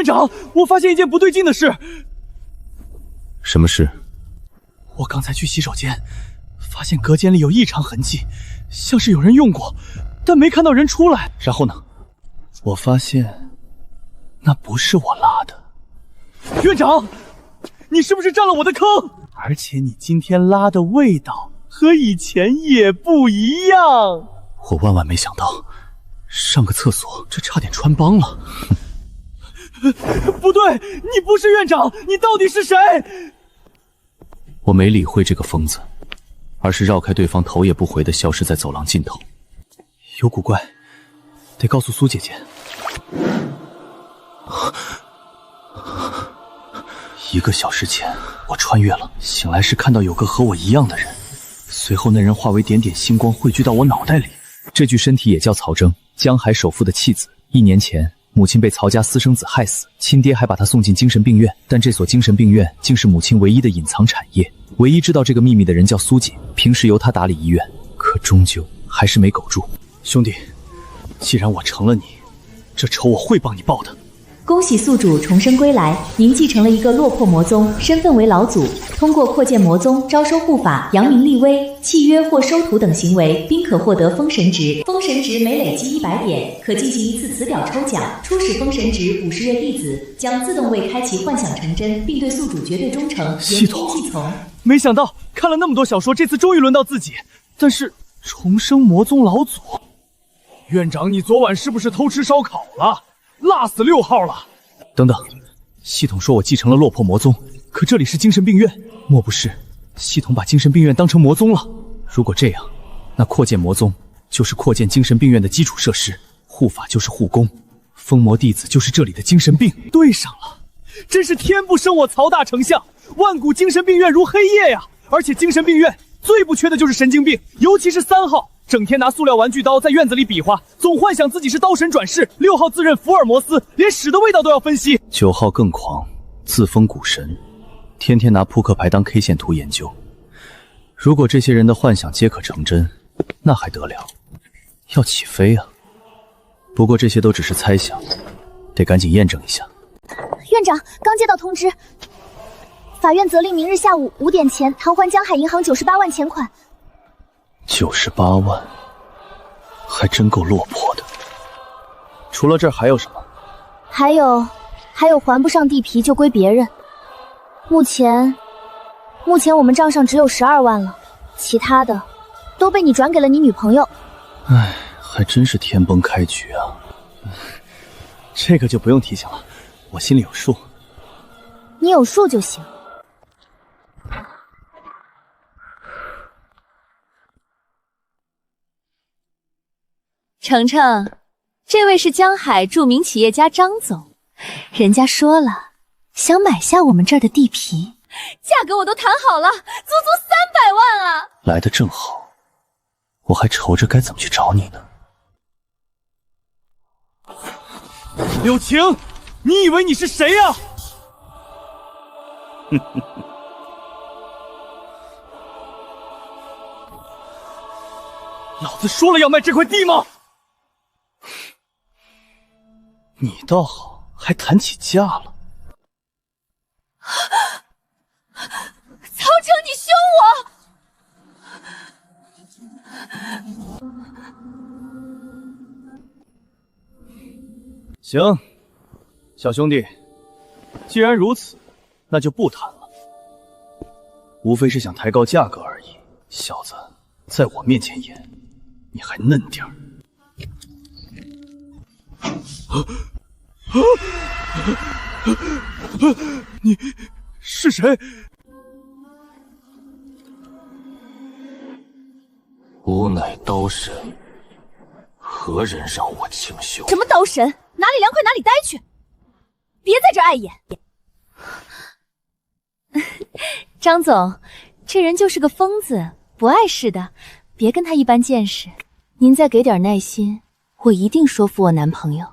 院长，我发现一件不对劲的事。什么事？我刚才去洗手间，发现隔间里有异常痕迹，像是有人用过，但没看到人出来。然后呢，我发现那不是我拉的。院长，你是不是占了我的坑？而且你今天拉的味道和以前也不一样。我万万没想到，上个厕所这差点穿帮了。不对，你不是院长，你到底是谁？我没理会这个疯子，而是绕开对方，头也不回地消失在走廊尽头。有古怪，得告诉苏姐姐。1个小时前，我穿越了，醒来时看到有个和我一样的人，随后那人化为点点星光汇聚到我脑袋里。这具身体也叫曹征，江海首富的弃子。1年前，母亲被曹家私生子害死，亲爹还把她送进精神病院，但这所精神病院竟是母亲唯一的隐藏产业。唯一知道这个秘密的人叫苏姐，平时由她打理医院，可终究还是没苟住。兄弟，既然我成了你，这仇我会帮你报的。恭喜宿主重生归来，您继承了一个落魄魔宗，身份为老祖。通过扩建魔宗、招收护法、扬名立威、契约或收徒等行为，并可获得封神值。封神值每累积100点，可进行1次词表抽奖。初始封神值50月弟子将自动为开启幻想成真，并对宿主绝对忠诚，系统言听计从。没想到看了那么多小说，这次终于轮到自己。但是重生魔宗老祖，院长，你昨晚是不是偷吃烧烤了？辣死6号了！等等，系统说我继承了落魄魔宗，可这里是精神病院，莫不是系统把精神病院当成魔宗了？如果这样，那扩建魔宗就是扩建精神病院的基础设施，护法就是护工，封魔弟子就是这里的精神病。对上了，真是天不生我曹大丞相，万古精神病院如黑夜呀！而且精神病院最不缺的就是神经病，尤其是3号。整天拿塑料玩具刀在院子里比划，总幻想自己是刀神转世。6号自认福尔摩斯，连屎的味道都要分析。9号更狂，自封股神，天天拿扑克牌当 K 线图研究。如果这些人的幻想皆可成真，那还得了，要起飞啊！不过这些都只是猜想，得赶紧验证一下。院长，刚接到通知，法院责令明日下午5点前偿还江海银行98万钱款。98万，还真够落魄的。除了这儿还有什么？还有还不上地皮就归别人。目前我们账上只有12万了，其他的都被你转给了你女朋友。唉，还真是天崩开局啊！这个就不用提醒了，我心里有数。你有数就行。程程，这位是江海著名企业家张总，人家说了，想买下我们这儿的地皮，价格我都谈好了，足足300万啊！来得正好，我还愁着该怎么去找你呢。柳晴，你以为你是谁呀？老子说了要卖这块地吗？你倒好，还谈起价了。曹成，你凶我！行，小兄弟，既然如此，那就不谈了。无非是想抬高价格而已。小子，在我面前演，你还嫩点儿。你是谁？吾乃刀神，何人让我清修？什么刀神？哪里凉快哪里待去，别在这碍眼。张总，这人就是个疯子，不碍事的，别跟他一般见识。您再给点耐心，我一定说服我男朋友。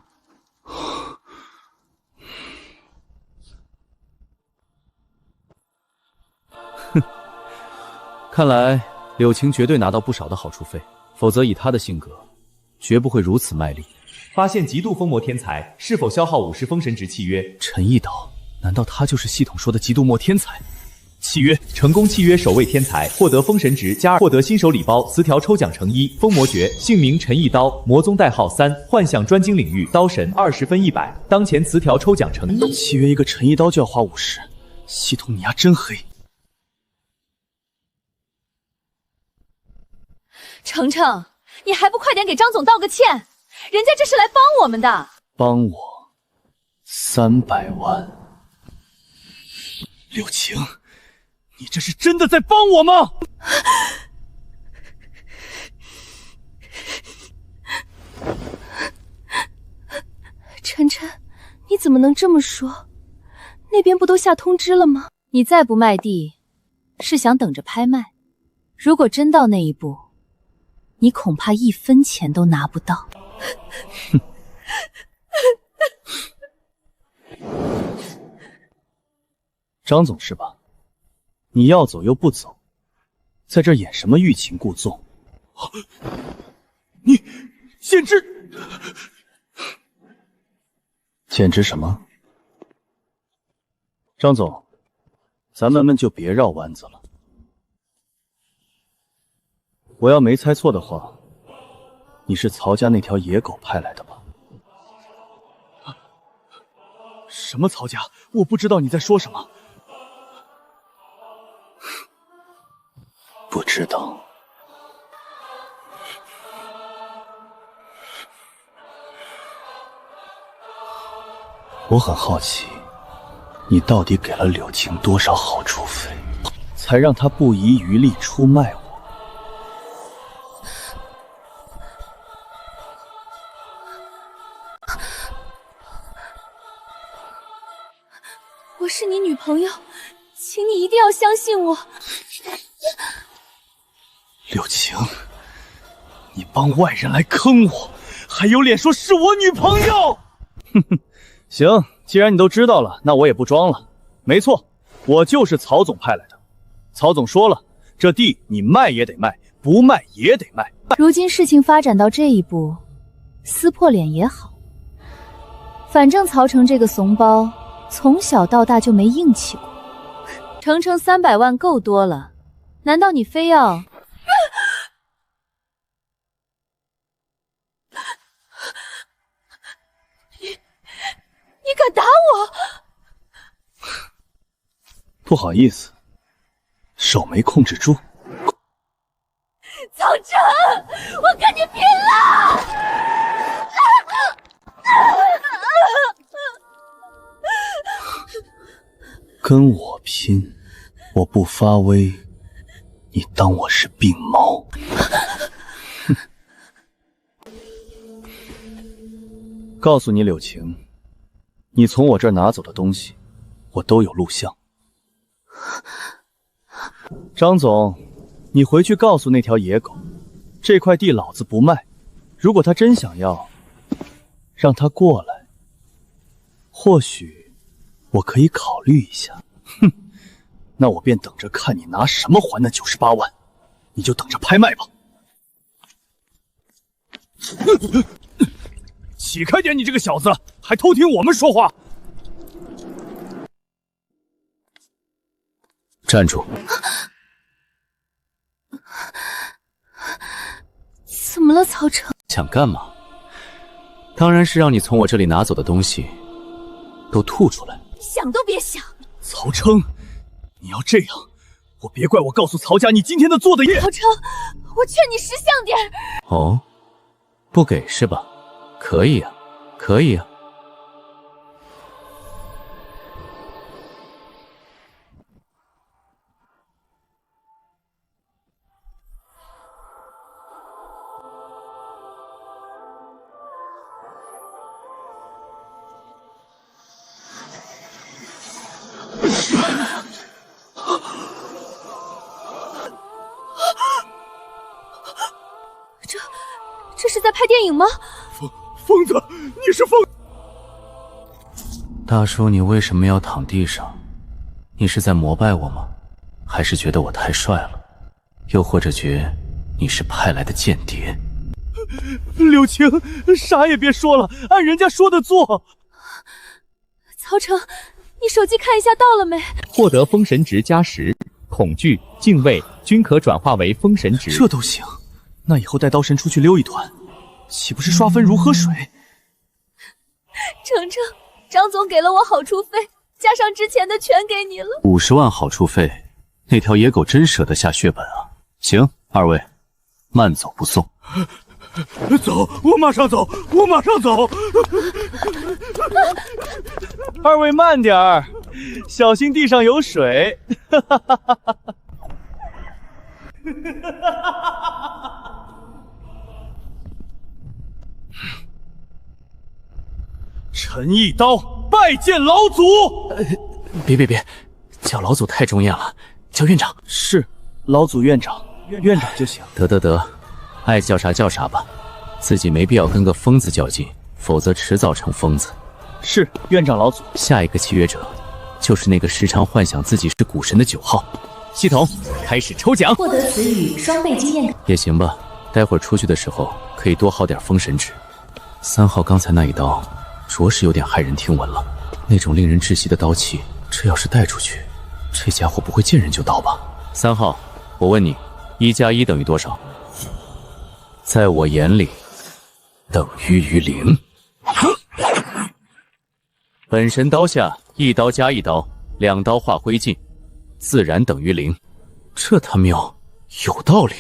哼，看来柳晴绝对拿到不少的好处费，否则以她的性格，绝不会如此卖力。发现极度封魔天才，是否消耗50封神值契约？陈一刀，难道他就是系统说的极度魔天才？契约成功，契约首位天才获得封神值加2，获得新手礼包词条抽奖成1，封魔诀姓名陈一刀，魔宗代号3，幻想专精领域刀神20分100，当前词条抽奖成1。契约一个陈一刀就要花50，系统你丫真黑。程程，你还不快点给张总道个歉？人家这是来帮我们的。帮我300万，柳晴，你这是真的在帮我吗？晨晨，你怎么能这么说？那边不都下通知了吗？你再不卖地，是想等着拍卖？如果真到那一步，你恐怕1分钱都拿不到。哼。张总是吧？你要走又不走，在这演什么欲擒故纵？你简直……简直什么？张总，咱们就别绕弯子了。我要没猜错的话，你是曹家那条野狗派来的吧？什么曹家？我不知道你在说什么。不知道。我很好奇，你到底给了柳晴多少好处费，才让她不遗余力出卖我？我是你女朋友，请你一定要相信我。柳晴，你帮外人来坑我，还有脸说是我女朋友？哼哼，行，既然你都知道了，那我也不装了。没错，我就是曹总派来的。曹总说了，这地你卖也得卖，不卖也得卖。如今事情发展到这一步，撕破脸也好。反正曹成这个怂包，从小到大就没硬气过。程程300万够多了，难道你非要？你敢打我？不好意思，手没控制住。曹成，我跟你拼了！跟我拼，我不发威，你当我是病猫？告诉你柳晴，你从我这儿拿走的东西，我都有录像。张总，你回去告诉那条野狗，这块地老子不卖，如果他真想要，让他过来，或许我可以考虑一下。哼，那我便等着看你拿什么还那98万，你就等着拍卖吧。起开点，你这个小子，还偷听我们说话！站住！怎么了，曹成？想干嘛？当然是让你从我这里拿走的东西都吐出来。想都别想！曹成，你要这样，我别怪我告诉曹家你今天的做的业。曹成，我劝你识相点。哦，不给是吧？可以啊，可以啊。这是在拍电影吗？疯子，你是疯！大叔，你为什么要躺地上？你是在膜拜我吗？还是觉得我太帅了？又或者觉你是派来的间谍？柳青，啥也别说了，按人家说的做。曹成，你手机看一下到了没？获得封神值+10，恐惧、敬畏均可转化为封神值。这都行，那以后带刀神出去溜一团，岂不是刷分如喝水？程程，张总给了我好处费，加上之前的全给你了。50万好处费，那条野狗真舍得下血本啊！行，二位，慢走不送。走，我马上走，我马上走。二位慢点儿，小心地上有水。陈一刀拜见老祖。别，叫老祖太中艳了，叫院长。是，老祖院长，院长就行。得，爱叫啥叫啥吧，自己没必要跟个疯子较劲，否则迟早成疯子。是，院长老祖。下一个契约者就是那个时常幻想自己是股神的9号。系统开始抽奖，获得词语双倍经验。也行吧，待会儿出去的时候可以多薅点封神值。3号刚才那一刀着实有点骇人听闻了，那种令人窒息的刀气，这要是带出去，这家伙不会见人就刀吧？3号，我问你，1+1等于多少？在我眼里，等于0。本神刀下1刀加1刀，2刀化灰烬，自然等于0。这他喵有道理。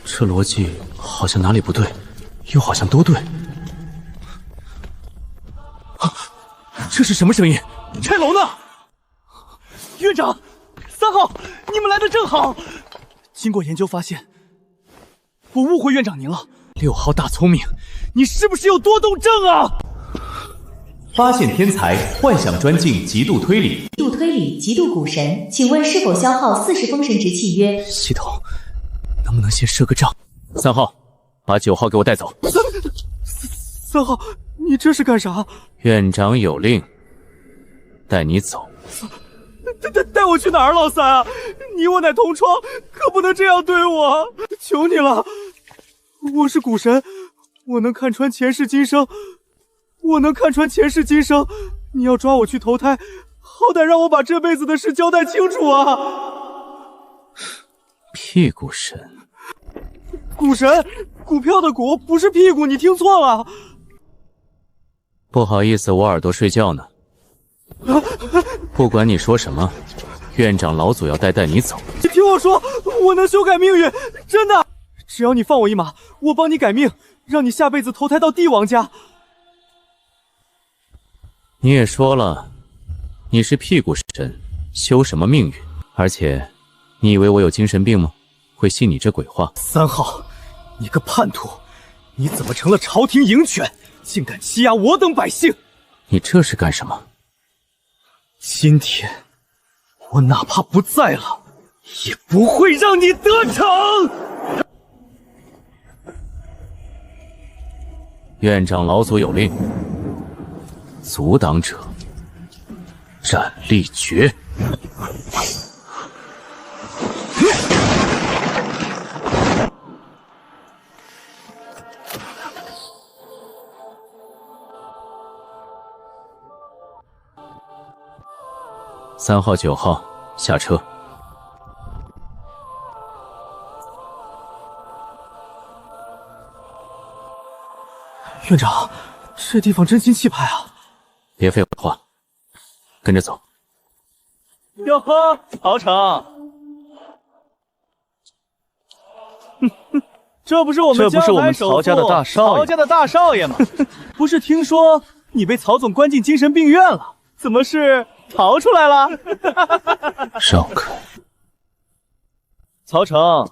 这逻辑好像哪里不对，又好像都对。这是什么声音？拆楼呢？院长，3号，你们来的正好。经过研究发现，我误会院长您了。6号大聪明，你是不是有多动症啊？发现天才，幻想专镜，极度推理。极度推理，极度股神，请问是否消耗40封神值契约？系统，能不能先赊个账？3号，把9号给我带走。3号，你这是干啥？院长有令，带你走。带我去哪儿，老三啊？你我乃同窗，可不能这样对我，求你了！我是股神，我能看穿前世今生，你要抓我去投胎，好歹让我把这辈子的事交代清楚啊！屁股神，股神，股票的股不是屁股，你听错了。不好意思，我耳朵睡觉呢。不管你说什么，院长老祖要带你走。你听我说，我能修改命运，真的。只要你放我一马，我帮你改命，让你下辈子投胎到帝王家。你也说了，你是屁股神，修什么命运？而且，你以为我有精神病吗？会信你这鬼话？3号，你个叛徒，你怎么成了朝廷鹰犬，竟敢欺压我等百姓？你这是干什么？今天我哪怕不在了，也不会让你得逞。院长老祖有令，阻挡者斩立决。3号、9号下车。院长，这地方真心气派啊！别废话，跟着走。哟呵，曹成，这不是我们曹家的大少爷，曹家的大少爷吗？不是听说你被曹总关进精神病院了？怎么是逃出来了？让开！曹成，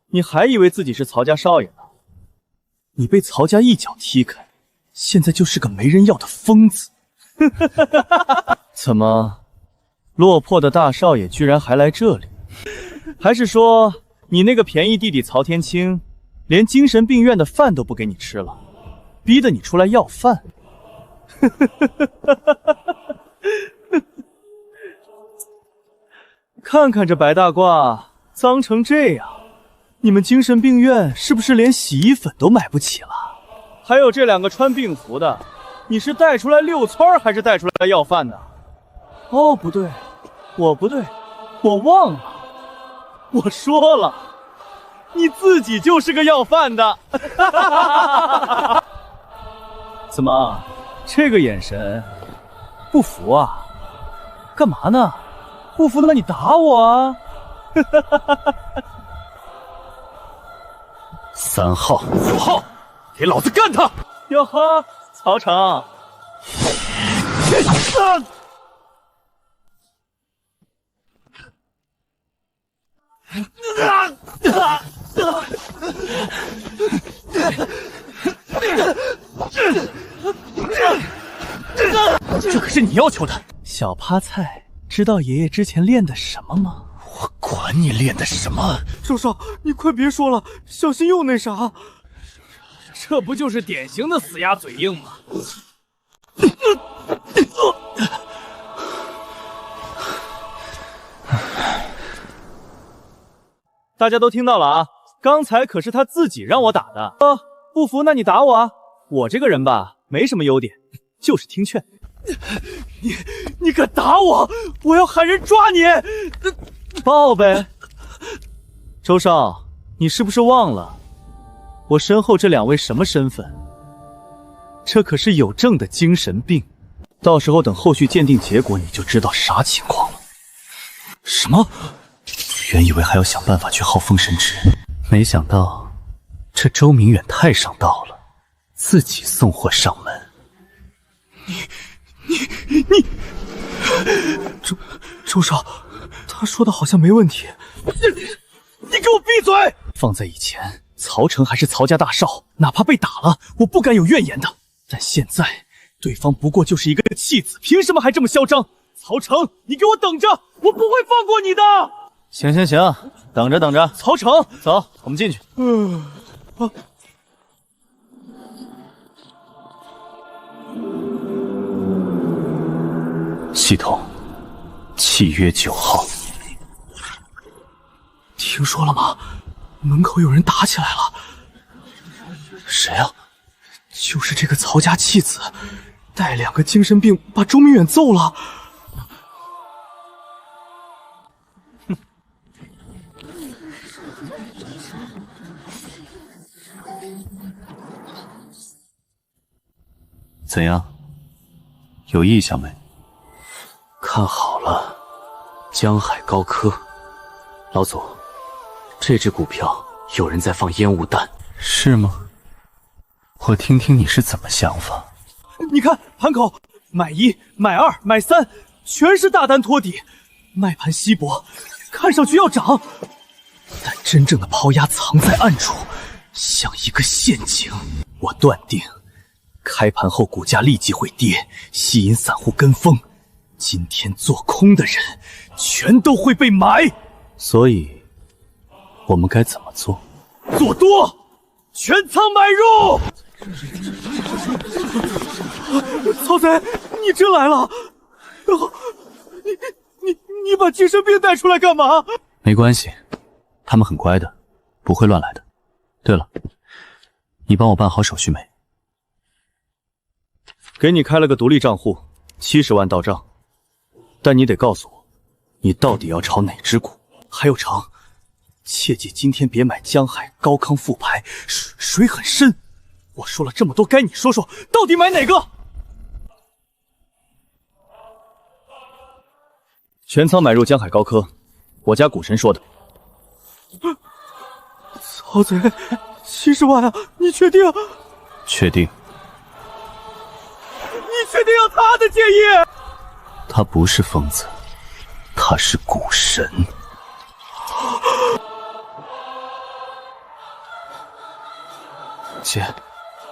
你还以为自己是曹家少爷呢？你被曹家一脚踢开，现在就是个没人要的疯子。怎么，落魄的大少爷居然还来这里？还是说你那个便宜弟弟曹天清，连精神病院的饭都不给你吃了，逼得你出来要饭？看看这白大褂脏成这样，你们精神病院是不是连洗衣粉都买不起了？还有这2个穿病服的，你是带出来溜村还是带出来要饭的？哦，不对，我不对，我忘了，我说了，你自己就是个要饭的。怎么，这个眼神不服啊？干嘛呢？不服那你打我啊！3号、5号，给老子干他！哟呵，曹成，这可是你要求的。小趴菜，知道爷爷之前练的什么吗？我管你练的什么！周少，你快别说了，小心又那啥。这不就是典型的死鸭嘴硬吗？大家都听到了啊！刚才可是他自己让我打的。不服那你打我啊！我这个人吧，没什么优点，就是听劝。你敢打我，我要喊人抓你！抱呗。周少，你是不是忘了我身后这2位什么身份？这可是有证的精神病，到时候等后续鉴定结果，你就知道啥情况了。什么？原以为还要想办法去耗封神值，没想到这周明远太上道了，自己送货上门。你，周少，他说的好像没问题。你给我闭嘴！放在以前，曹成还是曹家大少，哪怕被打了，我不敢有怨言的。但现在，对方不过就是一个弃子，凭什么还这么嚣张？曹成，你给我等着，我不会放过你的！行，等着。曹成，走，我们进去。系统，契约9号。听说了吗？门口有人打起来了。谁啊？就是这个曹家弃子，带2个精神病把周明远揍了。怎样？有意向没？看好了，江海高科。老祖，这只股票有人在放烟雾弹，是吗？我听听你是怎么想法。你看盘口，买1、买2、买3，全是大单托底，卖盘稀薄，看上去要涨，但真正的抛压藏在暗处，像一个陷阱。我断定，开盘后股价立即会跌，吸引散户跟风。今天做空的人全都会被埋，所以我们该怎么做？做多，全仓买入。曹贼，你真来了！你把精神病带出来干嘛？没关系，他们很乖的，不会乱来的。对了，你帮我办好手续没？给你开了个独立账户，70万到账。但你得告诉我，你到底要炒哪只股？还有成，切记今天别买江海、高康复牌，水很深。我说了这么多，该你说说，到底买哪个？全仓买入江海高科，我家股神说的。曹贼，70万啊！你确定？确定。你确定要他的建议？他不是疯子，他是股神。姐，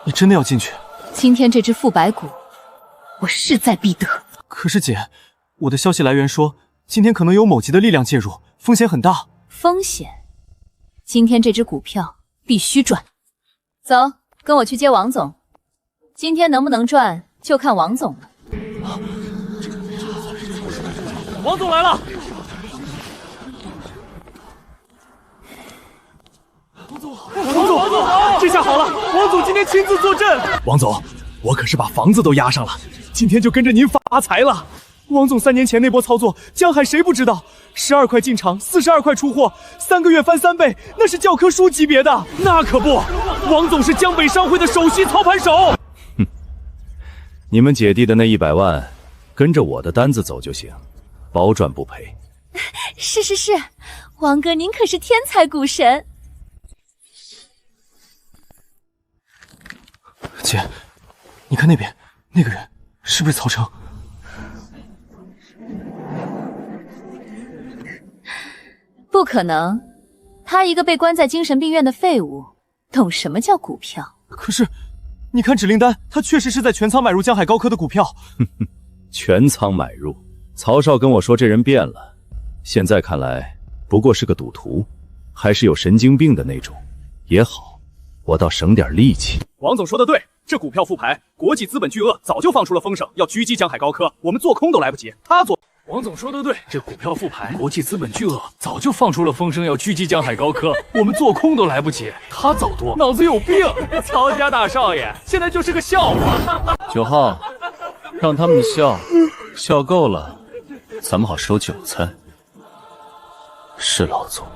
你真的要进去？今天这只副白骨，我势在必得。可是姐，我的消息来源说，今天可能有某级的力量介入，风险很大。风险？今天这只股票必须赚。走，跟我去接王总。今天能不能赚，就看王总了。王总来了！王总，这下好了，王总今天亲自坐镇。王总，我可是把房子都押上了，今天就跟着您发财了。王总3年前那波操作，江海谁不知道？12块进场，42块出货，3个月翻3倍，那是教科书级别的。那可不，王总是江北商会的首席操盘手。哼，你们姐弟的那100万，跟着我的单子走就行，包赚不赔。是，王哥您可是天才股神。姐，你看那边那个人是不是曹成？不可能，他一个被关在精神病院的废物，懂什么叫股票？可是，你看指令单，他确实是在全仓买入江海高科的股票。全仓买入？曹少跟我说这人变了，现在看来不过是个赌徒，还是有神经病的那种。也好，我倒省点力气。王总说的对，这股票复牌，国际资本巨鳄早就放出了风声，要狙击江海高科，我们做空都来不及，他做。王总说的对，这股票复牌，国际资本巨鳄早就放出了风声，要狙击江海高科，我们做空都来不及，他早多，脑子有病。曹家大少爷现在就是个笑话。9号，让他们笑够了，咱们好收韭菜。是老总。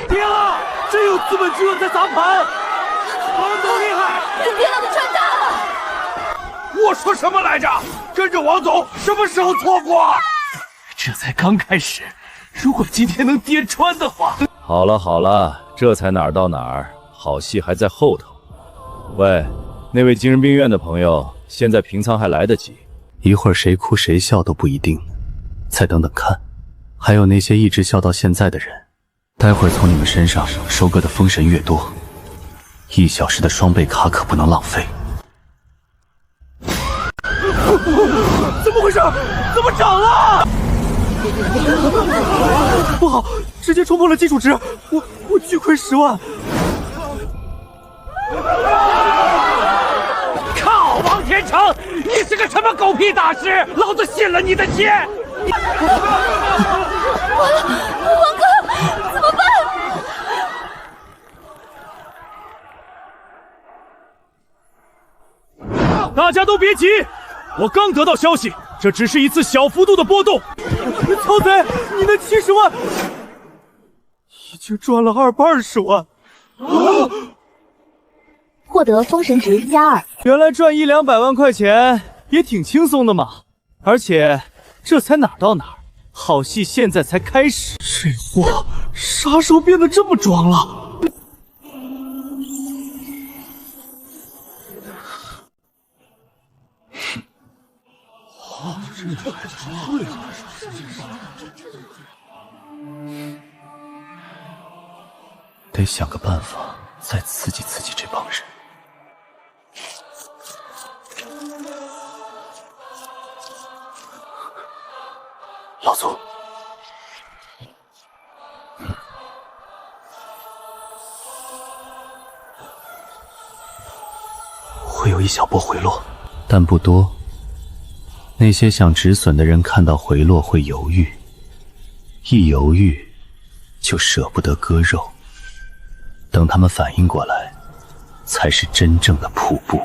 爹了，真有资本巨鳄在砸盘，王总厉害！你爹老子赚大了！我说什么来着？跟着王总，什么时候错过？这才刚开始，如果今天能跌穿的话……好了，这才哪儿到哪儿，好戏还在后头。喂，那位精神病院的朋友，现在平仓还来得及，一会儿谁哭谁笑都不一定，再等等看。还有那些一直笑到现在的人，待会儿从你们身上收割的封神越多，1小时的双倍卡可不能浪费。怎么回事？怎么涨了？不好，直接冲破了基础值，我巨亏10万。靠！王天成，你是个什么狗屁大师？老子信了你的邪！完了，王哥，怎么办？大家都别急，我刚得到消息，这只是一次小幅度的波动。曹贼，你那70万已经赚了220万。获得封神值+2。原来赚100-200万块钱也挺轻松的嘛，而且这才哪儿到哪儿，好戏现在才开始。这货啥时候变得这么装了？得想个办法再刺激刺激这帮人。老祖，会有一小波回落，但不多。那些想止损的人看到回落会犹豫，一犹豫就舍不得割肉。等他们反应过来，才是真正的瀑布。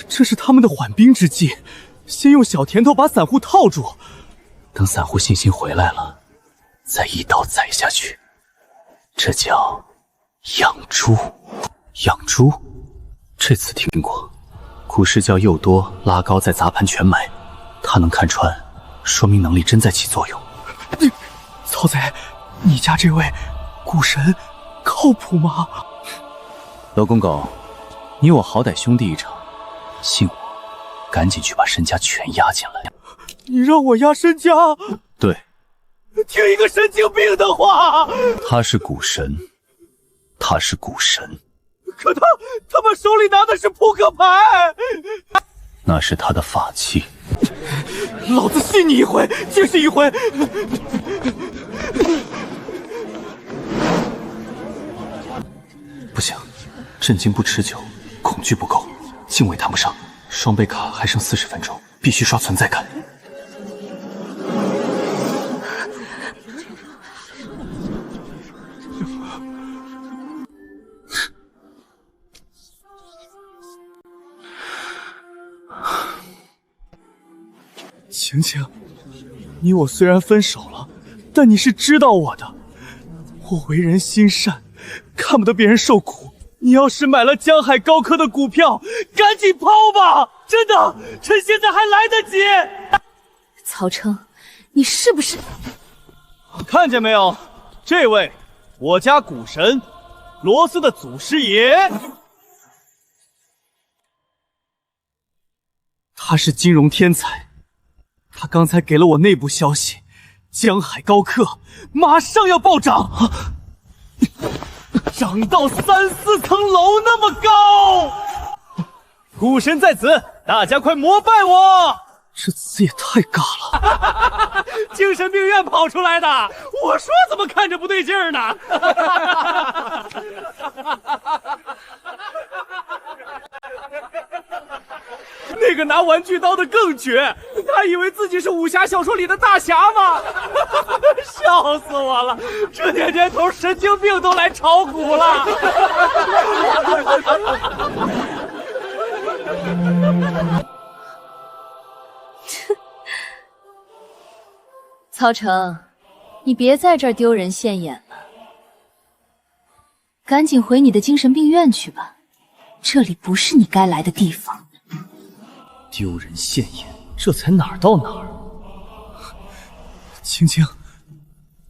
这是他们的缓兵之计，先用小甜头把散户套住，等散户信心回来了，再一刀宰下去。这叫养猪。养猪，这次听过。股市叫诱多，拉高再砸盘全买，他能看穿，说明能力真在起作用。曹贼，你家这位股神靠谱吗？罗公公，你我好歹兄弟一场，信我，赶紧去把身家全押进来。你让我押身家？对，听一个神经病的话。他是股神，他是股神。可他们手里拿的是扑克牌，那是他的法器。老子信你一回就是一回。不行，震惊不持久，恐惧不够，敬畏谈不上。双倍卡还剩40分钟，必须刷存在感。晴晴，你我虽然分手了，但你是知道我的。我为人心善，看不得别人受苦。你要是买了江海高科的股票，赶紧抛吧！真的，趁现在还来得及。曹成，你是不是看见没有？这位，我家股神罗斯的祖师爷。他是金融天才，他刚才给了我内部消息，江海高科马上要暴涨，涨到3、4层楼那么高。股神在此，大家快膜拜我！这词也太尬了。精神病院跑出来的，我说怎么看着不对劲儿呢？那个拿玩具刀的更绝，他以为自己是武侠小说里的大侠吗？笑死我了！这年头神经病都来炒股了。曹成，你别在这儿丢人现眼了，赶紧回你的精神病院去吧，这里不是你该来的地方。丢人现眼，这才哪儿到哪儿？青青，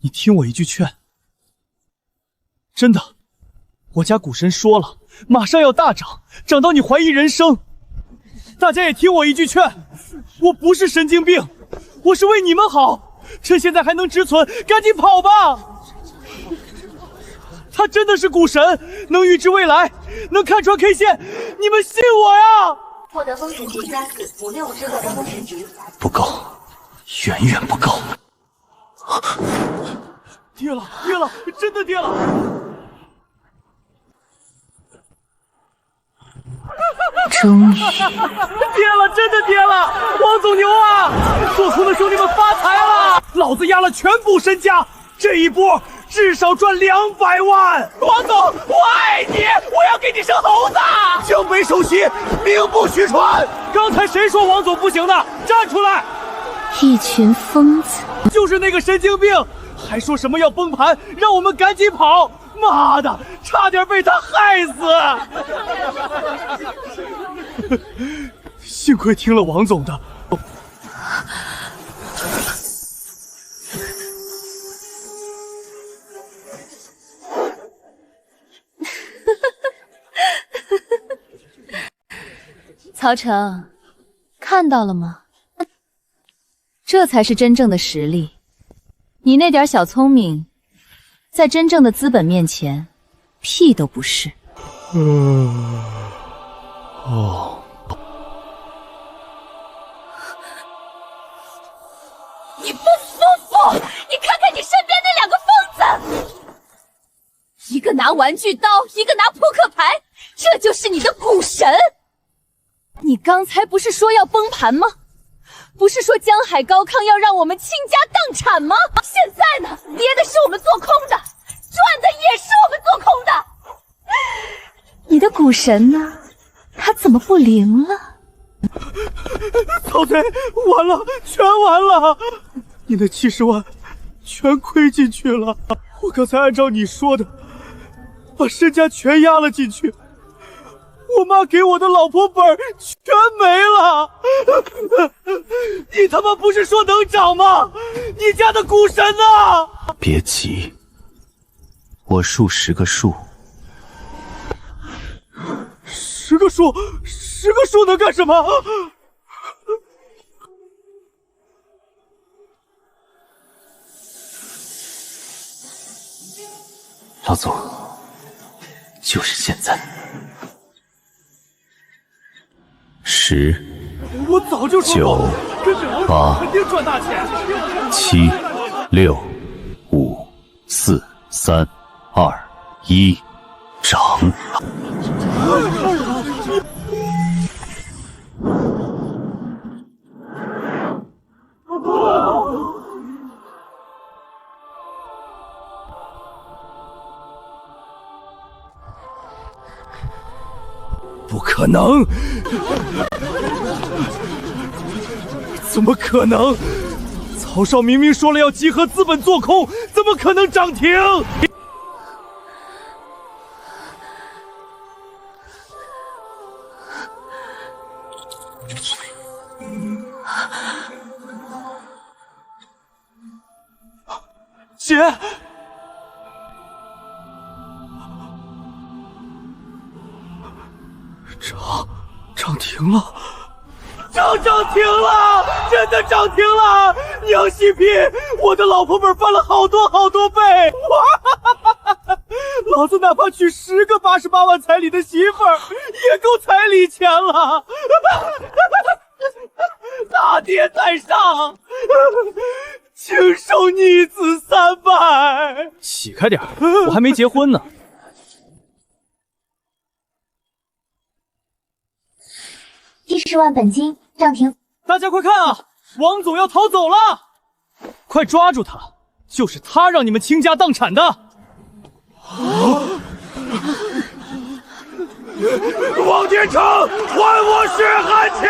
你听我一句劝，真的，我家股神说了，马上要大涨，涨到你怀疑人生。大家也听我一句劝，我不是神经病，我是为你们好，趁现在还能止损，赶紧跑吧！他真的是股神，能预知未来，能看穿 K 线，你们信我呀！获得风神值+456之后的风神值不够，远远不够。跌了，跌了，真的跌了！终于跌了，真的跌了！王总牛啊！做空的兄弟们发财了！老子压了全部身家，这一波至少赚200万！王总，我爱你！我要给你生猴子！江北首席，名不虚传！刚才谁说王总不行的？站出来！一群疯子，就是那个神经病，还说什么要崩盘，让我们赶紧跑！妈的，差点被他害死！幸亏听了王总的。曹成，看到了吗？这才是真正的实力。你那点小聪明，在真正的资本面前，屁都不是。哦，你不服不？你看看你身边那两个疯子，一个拿玩具刀，一个拿扑克牌，这就是你的股神？你刚才不是说要崩盘吗？不是说江海高康要让我们倾家荡产吗？现在呢，跌的是我们做空的，赚的也是我们做空的。你的股神呢？他怎么不灵了？曹贼，完了，全完了！你那70万全亏进去了。我刚才按照你说的，把身家全压了进去。我妈给我的老婆本全没了，你他妈不是说能涨吗？你家的股神呢？别急，我数10个数。10个数，10个数能干什么？老总，就是现在。10，我早就说过，跟着老总肯定赚大钱。7、6、5、4、3、2、1，涨！不可能！怎么可能？曹少明明说了要集合资本做空，怎么可能涨停？姐，涨停了！涨停了！真的涨停了！娘西皮，我的老婆们翻了好多倍！哇！老子哪怕娶10个88万彩礼的媳妇儿，也够彩礼钱了！大跌在上，请受逆子3百。起开点，我还没结婚呢。70万本金涨停！大家快看啊，王总要逃走了！快抓住他，就是他让你们倾家荡产的！王天成，还我血汗钱！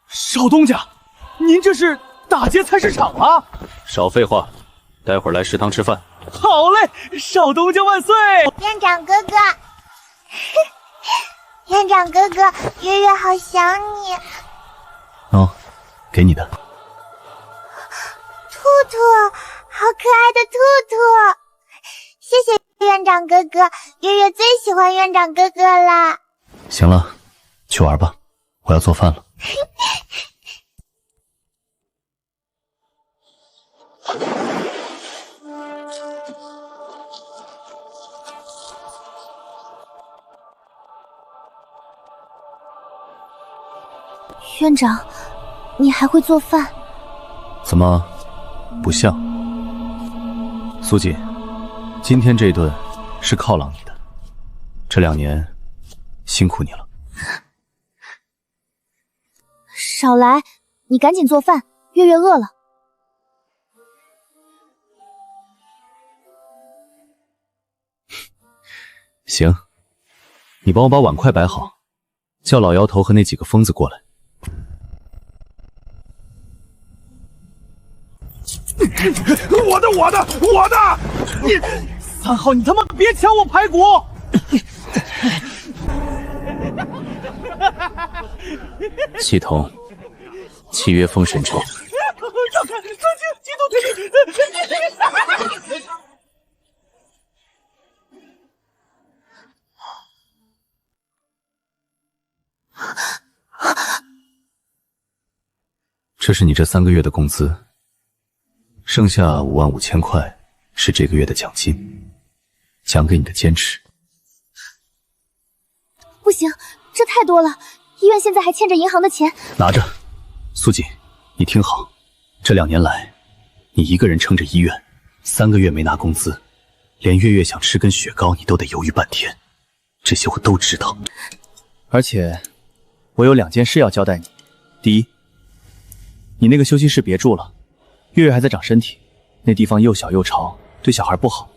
少东家，您这是打劫菜市场啊？少废话，待会儿来食堂吃饭。好嘞，少东家万岁！院长哥哥，院长哥哥，月月好想你。哦，给你的。兔兔，好可爱的兔兔！谢谢院长哥哥，月月最喜欢院长哥哥啦。行了，去玩吧，我要做饭了。院长，你还会做饭？怎么，不像？苏锦，今天这顿是犒劳你的，这2年辛苦你了。少来，你赶紧做饭，月月饿了。行，你帮我把碗筷摆好，叫老姚头和那几个疯子过来。我的！你3号，你他妈别抢我排骨！系统，契约封神者。让开！激动推理！这是你这3个月的工资，剩下55000块是这个月的奖金，奖给你的坚持。不行，这太多了，医院现在还欠着银行的钱。拿着，苏锦，你听好，这2年来，你一个人撑着医院，3个月没拿工资，连月月想吃根雪糕你都得犹豫半天，这些我都知道。而且，我有2件事要交代你。第一，你那个休息室别住了，月月还在长身体，那地方又小又潮，对小孩不好，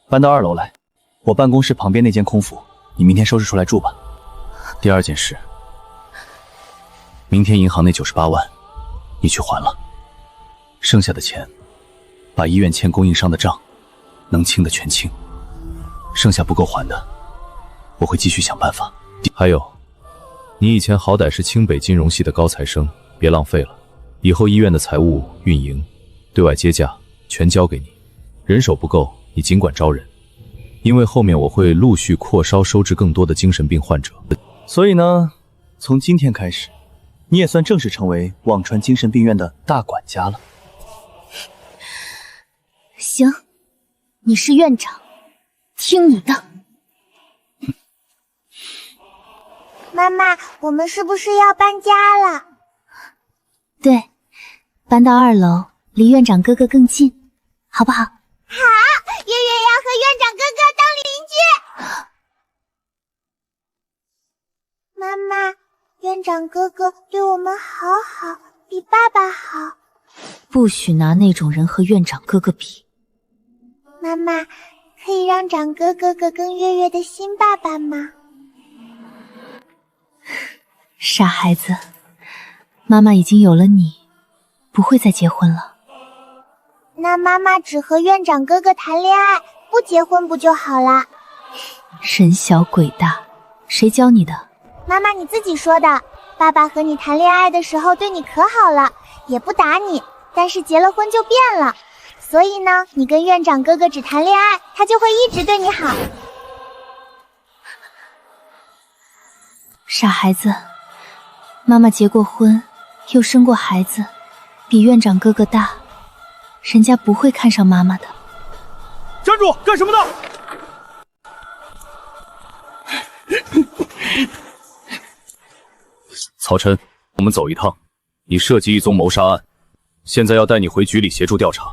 搬到2楼来，我办公室旁边那间空腹，你明天收拾出来住吧。第2件事，明天银行那98万，你去还了，剩下的钱，把医院欠供应商的账，能清的全清，剩下不够还的，我会继续想办法。还有，你以前好歹是清北金融系的高材生，别浪费了。以后医院的财务、运营、对外接驾全交给你，人手不够，你尽管招人，因为后面我会陆续扩招收治更多的精神病患者。所以呢，从今天开始，你也算正式成为忘川精神病院的大管家了。行，你是院长，听你的。妈妈，我们是不是要搬家了？对，搬到2楼，离院长哥哥更近，好不好？好，月月要和院长哥哥当邻居。院长哥哥对我们好好，比爸爸好。不许拿那种人和院长哥哥比。妈妈，可以让长哥哥哥跟月月的新爸爸吗？傻孩子，妈妈已经有了你，不会再结婚了。那妈妈只和院长哥哥谈恋爱，不结婚不就好啦？人小鬼大，谁教你的？妈妈你自己说的。爸爸和你谈恋爱的时候对你可好了，也不打你，但是结了婚就变了。所以呢，你跟院长哥哥只谈恋爱，他就会一直对你好。傻孩子，妈妈结过婚，又生过孩子，比院长哥哥大，人家不会看上妈妈的。站住！干什么呢？曹琛，我们走一趟。你涉及一宗谋杀案，现在要带你回局里协助调查。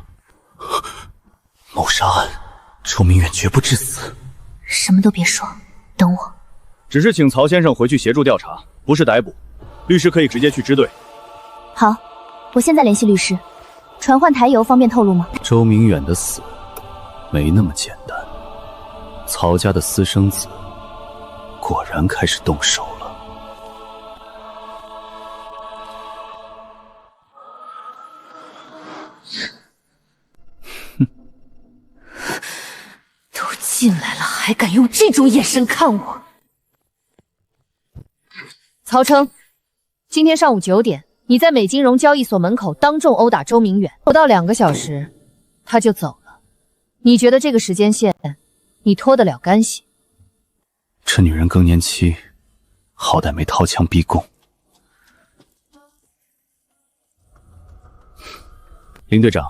谋杀案，周明远绝不致死。什么都别说，等我。只是请曹先生回去协助调查，不是逮捕。律师可以直接去支队。好，我现在联系律师。传唤台邮方便透露吗？周明远的死没那么简单，曹家的私生子果然开始动手了。都进来了，还敢用这种眼神看我？曹琛，今天上午9点，你在美金融交易所门口当众殴打周明远，不到2个小时，他就走了。你觉得这个时间线，你脱得了干系？这女人更年期，好歹没掏枪逼供。林队长，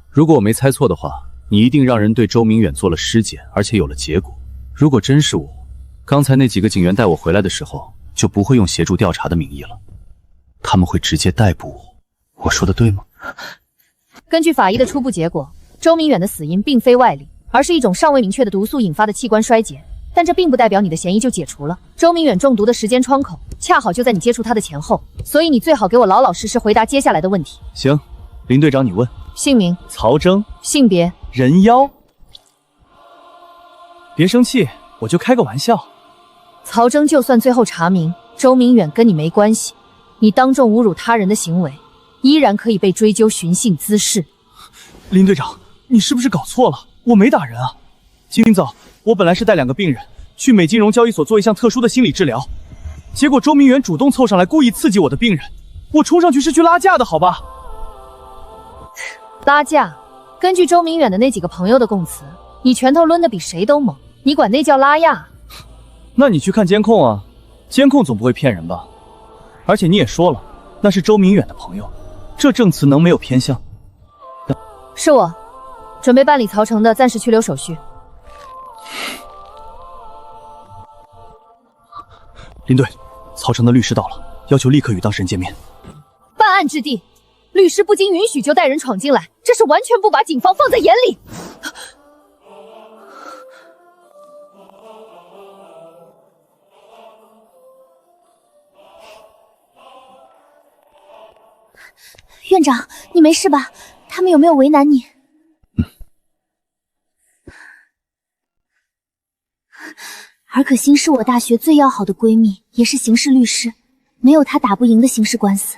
如果我没猜错的话，你一定让人对周明远做了尸检，而且有了结果。如果真是我，刚才那几个警员带我回来的时候，就不会用协助调查的名义了，他们会直接逮捕我。我说的对吗？根据法医的初步结果，周明远的死因并非外力，而是一种尚未明确的毒素引发的器官衰竭。但这并不代表你的嫌疑就解除了。周明远中毒的时间窗口恰好就在你接触他的前后，所以你最好给我老老实实回答接下来的问题。行，林队长你问。姓名：曹征。性别：人妖。别生气，我就开个玩笑。曹征就算最后查明周明远跟你没关系，你当众侮辱他人的行为，依然可以被追究寻衅滋事。林队长，你是不是搞错了？我没打人啊！今早我本来是带2个病人去美金融交易所做一项特殊的心理治疗，结果周明远主动凑上来，故意刺激我的病人，我冲上去是去拉架的，好吧？拉架？根据周明远的那几个朋友的供词，你拳头抡得比谁都猛，你管那叫拉架？那你去看监控啊，监控总不会骗人吧？而且你也说了，那是周明远的朋友，这证词能没有偏向？是我，准备办理曹成的暂时拘留手续。林队，曹成的律师到了，要求立刻与当事人见面。办案之地，律师不经允许就带人闯进来，这是完全不把警方放在眼里。院长，你没事吧？他们有没有为难你？尔可欣是我大学最要好的闺蜜，也是刑事律师，没有她打不赢的刑事官司。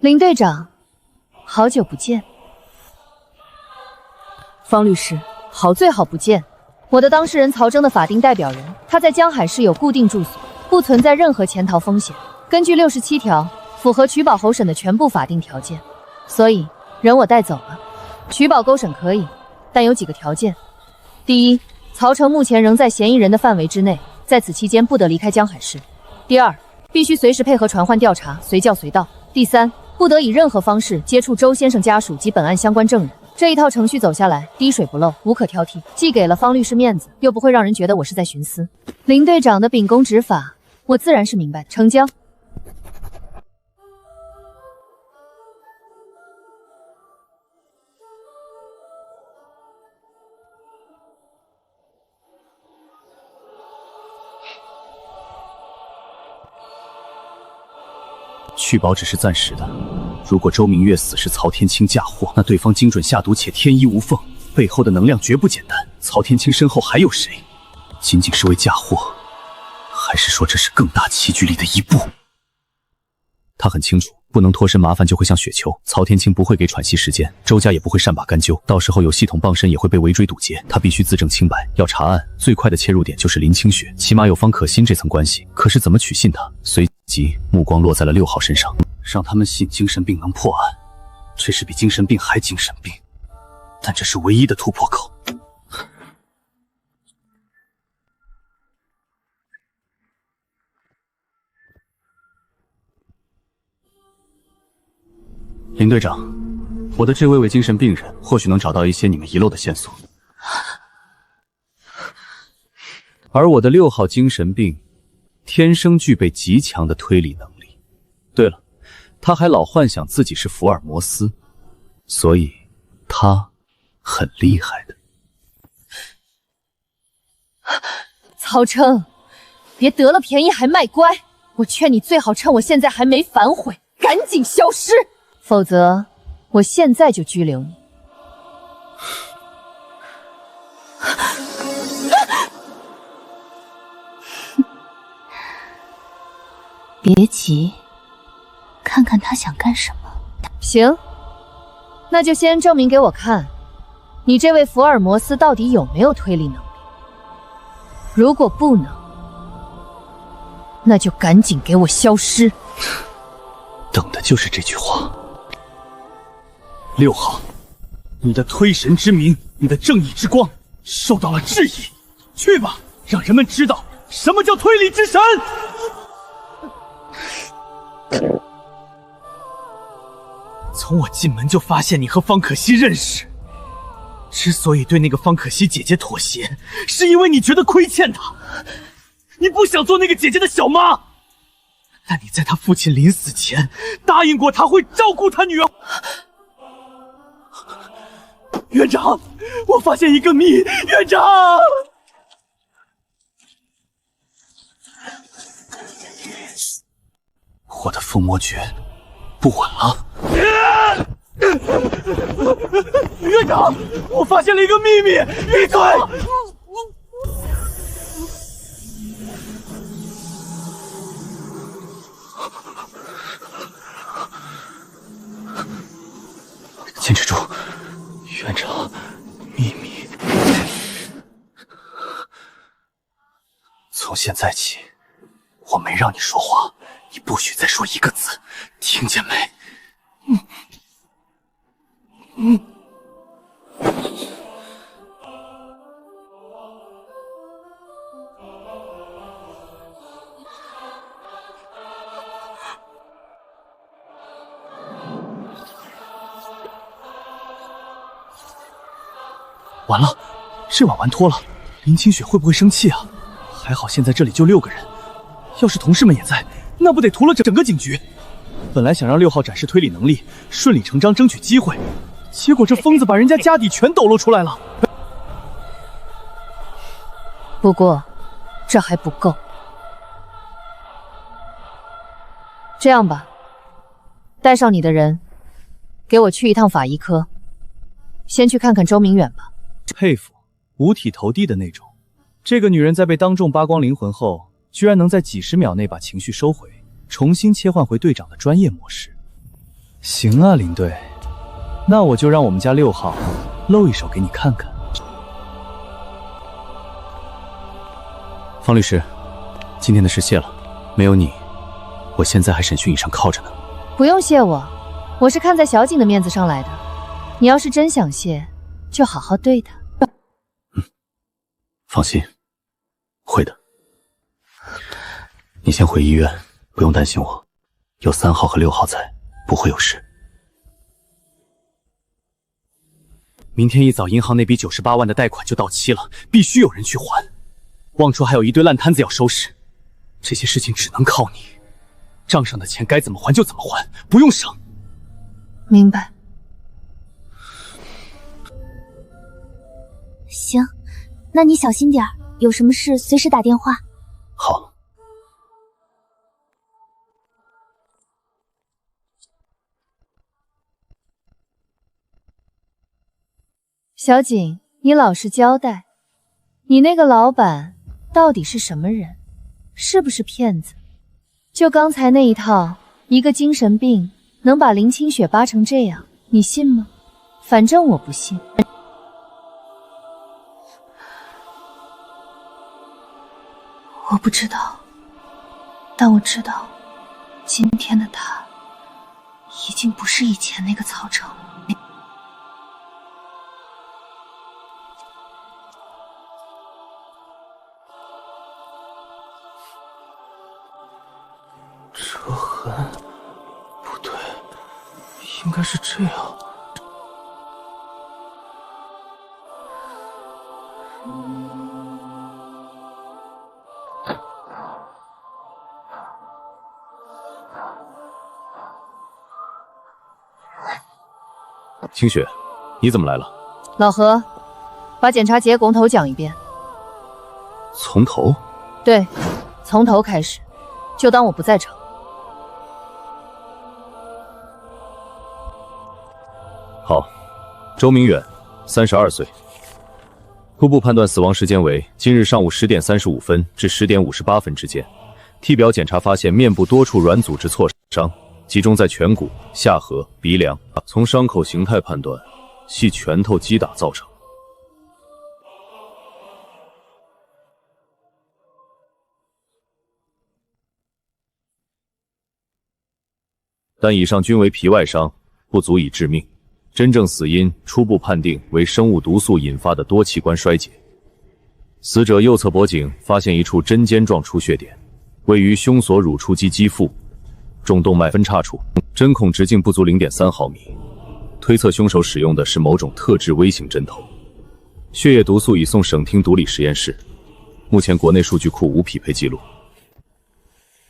林队长，好久不见。方律师，好最好不见。我的当事人曹征的法定代表人，他在江海市有固定住所，不存在任何潜逃风险。根据67条，符合取保候审的全部法定条件，所以人我带走了。取保勾审可以，但有几个条件：第一，曹成目前仍在嫌疑人的范围之内，在此期间不得离开江海市；第二，必须随时配合传唤调查，随叫随到；第三，不得以任何方式接触周先生家属及本案相关证人。这一套程序走下来，滴水不漏，无可挑剔，既给了方律师面子，又不会让人觉得我是在徇私。林队长的秉公执法，我自然是明白的。成交。去保只是暂时的，如果周明月死是曹天清嫁祸，那对方精准下毒且天衣无缝，背后的能量绝不简单。曹天清身后还有谁？仅仅是为嫁祸，还是说这是更大棋局里的一步？他很清楚，不能脱身麻烦就会像雪球，曹天清不会给喘息时间，周家也不会善罢甘休，到时候有系统傍身也会被围追堵截。他必须自证清白，要查案，最快的切入点就是林清雪，起码有方可欣这层关系。可是怎么取信他？随即目光落在了6号身上，让他们信精神病能破案，这是比精神病还精神病，但这是唯一的突破口。林队长，我的这位精神病人或许能找到一些你们遗漏的线索，而我的6号精神病天生具备极强的推理能力。对了，他还老幻想自己是福尔摩斯，所以他很厉害的。曹琛，别得了便宜还卖乖，我劝你最好趁我现在还没反悔，赶紧消失。否则，我现在就拘留你。别急，看看他想干什么。行，那就先证明给我看，你这位福尔摩斯到底有没有推理能力？如果不能，那就赶紧给我消失。等的就是这句话。6号，你的推神之名，你的正义之光受到了质疑。去吧，让人们知道什么叫推理之神。从我进门就发现你和方可惜认识，之所以对那个方可惜姐姐妥协，是因为你觉得亏欠她，你不想做那个姐姐的小妈。但你在她父亲临死前答应过她会照顾她女儿。院长，我发现一个谜，院长。我的附魔诀不稳了。院长，我发现了一个秘密，闭嘴！坚持住，院长，秘密。从现在起，我没让你说话，你不许再说一个字，听见没？完了，这碗完脱了，林清雪会不会生气啊？还好现在这里就6个人，要是同事们也在，那不得屠了整个警局。本来想让6号展示推理能力，顺理成章争取机会，结果这疯子把人家家底全抖露出来了。不过，这还不够。这样吧，带上你的人，给我去一趟法医科，先去看看周明远吧。佩服，五体投地的那种。这个女人在被当众扒光灵魂后，居然能在几10秒内把情绪收回，重新切换回队长的专业模式。行啊，林队，那我就让我们家6号露一手给你看看。方律师，今天的事谢了，没有你，我现在还审讯椅上靠着呢。不用谢我，我是看在小景的面子上来的。你要是真想谢，就好好对他。放心，会的。你先回医院，不用担心我，有3号和6号在，不会有事。明天一早，银行那笔98万的贷款就到期了，必须有人去还。望出还有一堆烂摊子要收拾，这些事情只能靠你。账上的钱该怎么还就怎么还，不用省。明白。行，那你小心点儿，有什么事随时打电话。好。小景，你老实交代，你那个老板到底是什么人？是不是骗子？就刚才那一套，一个精神病能把林清雪扒成这样，你信吗？反正我不信。我不知道，但我知道，今天的他已经不是以前那个曹成。折痕不对，应该是这样。清雪，你怎么来了？老何，把检查结果从头讲一遍。从头？对，从头开始，就当我不在场。好，周明远，32岁，初步判断死亡时间为今日上午10点35分至10点58分之间。体表检查发现面部多处软组织挫伤，集中在颧骨、下颌、鼻梁。从伤口形态判断，系拳头击打造成。但以上均为皮外伤，不足以致命。真正死因初步判定为生物毒素引发的多器官衰竭。死者右侧脖颈发现一处针尖状出血点，位于胸锁乳出肌肌腹中动脉分叉处，针孔直径不足 0.3 毫米，推测凶手使用的是某种特制微型针头。血液毒素已送省厅毒理实验室，目前国内数据库无匹配记录。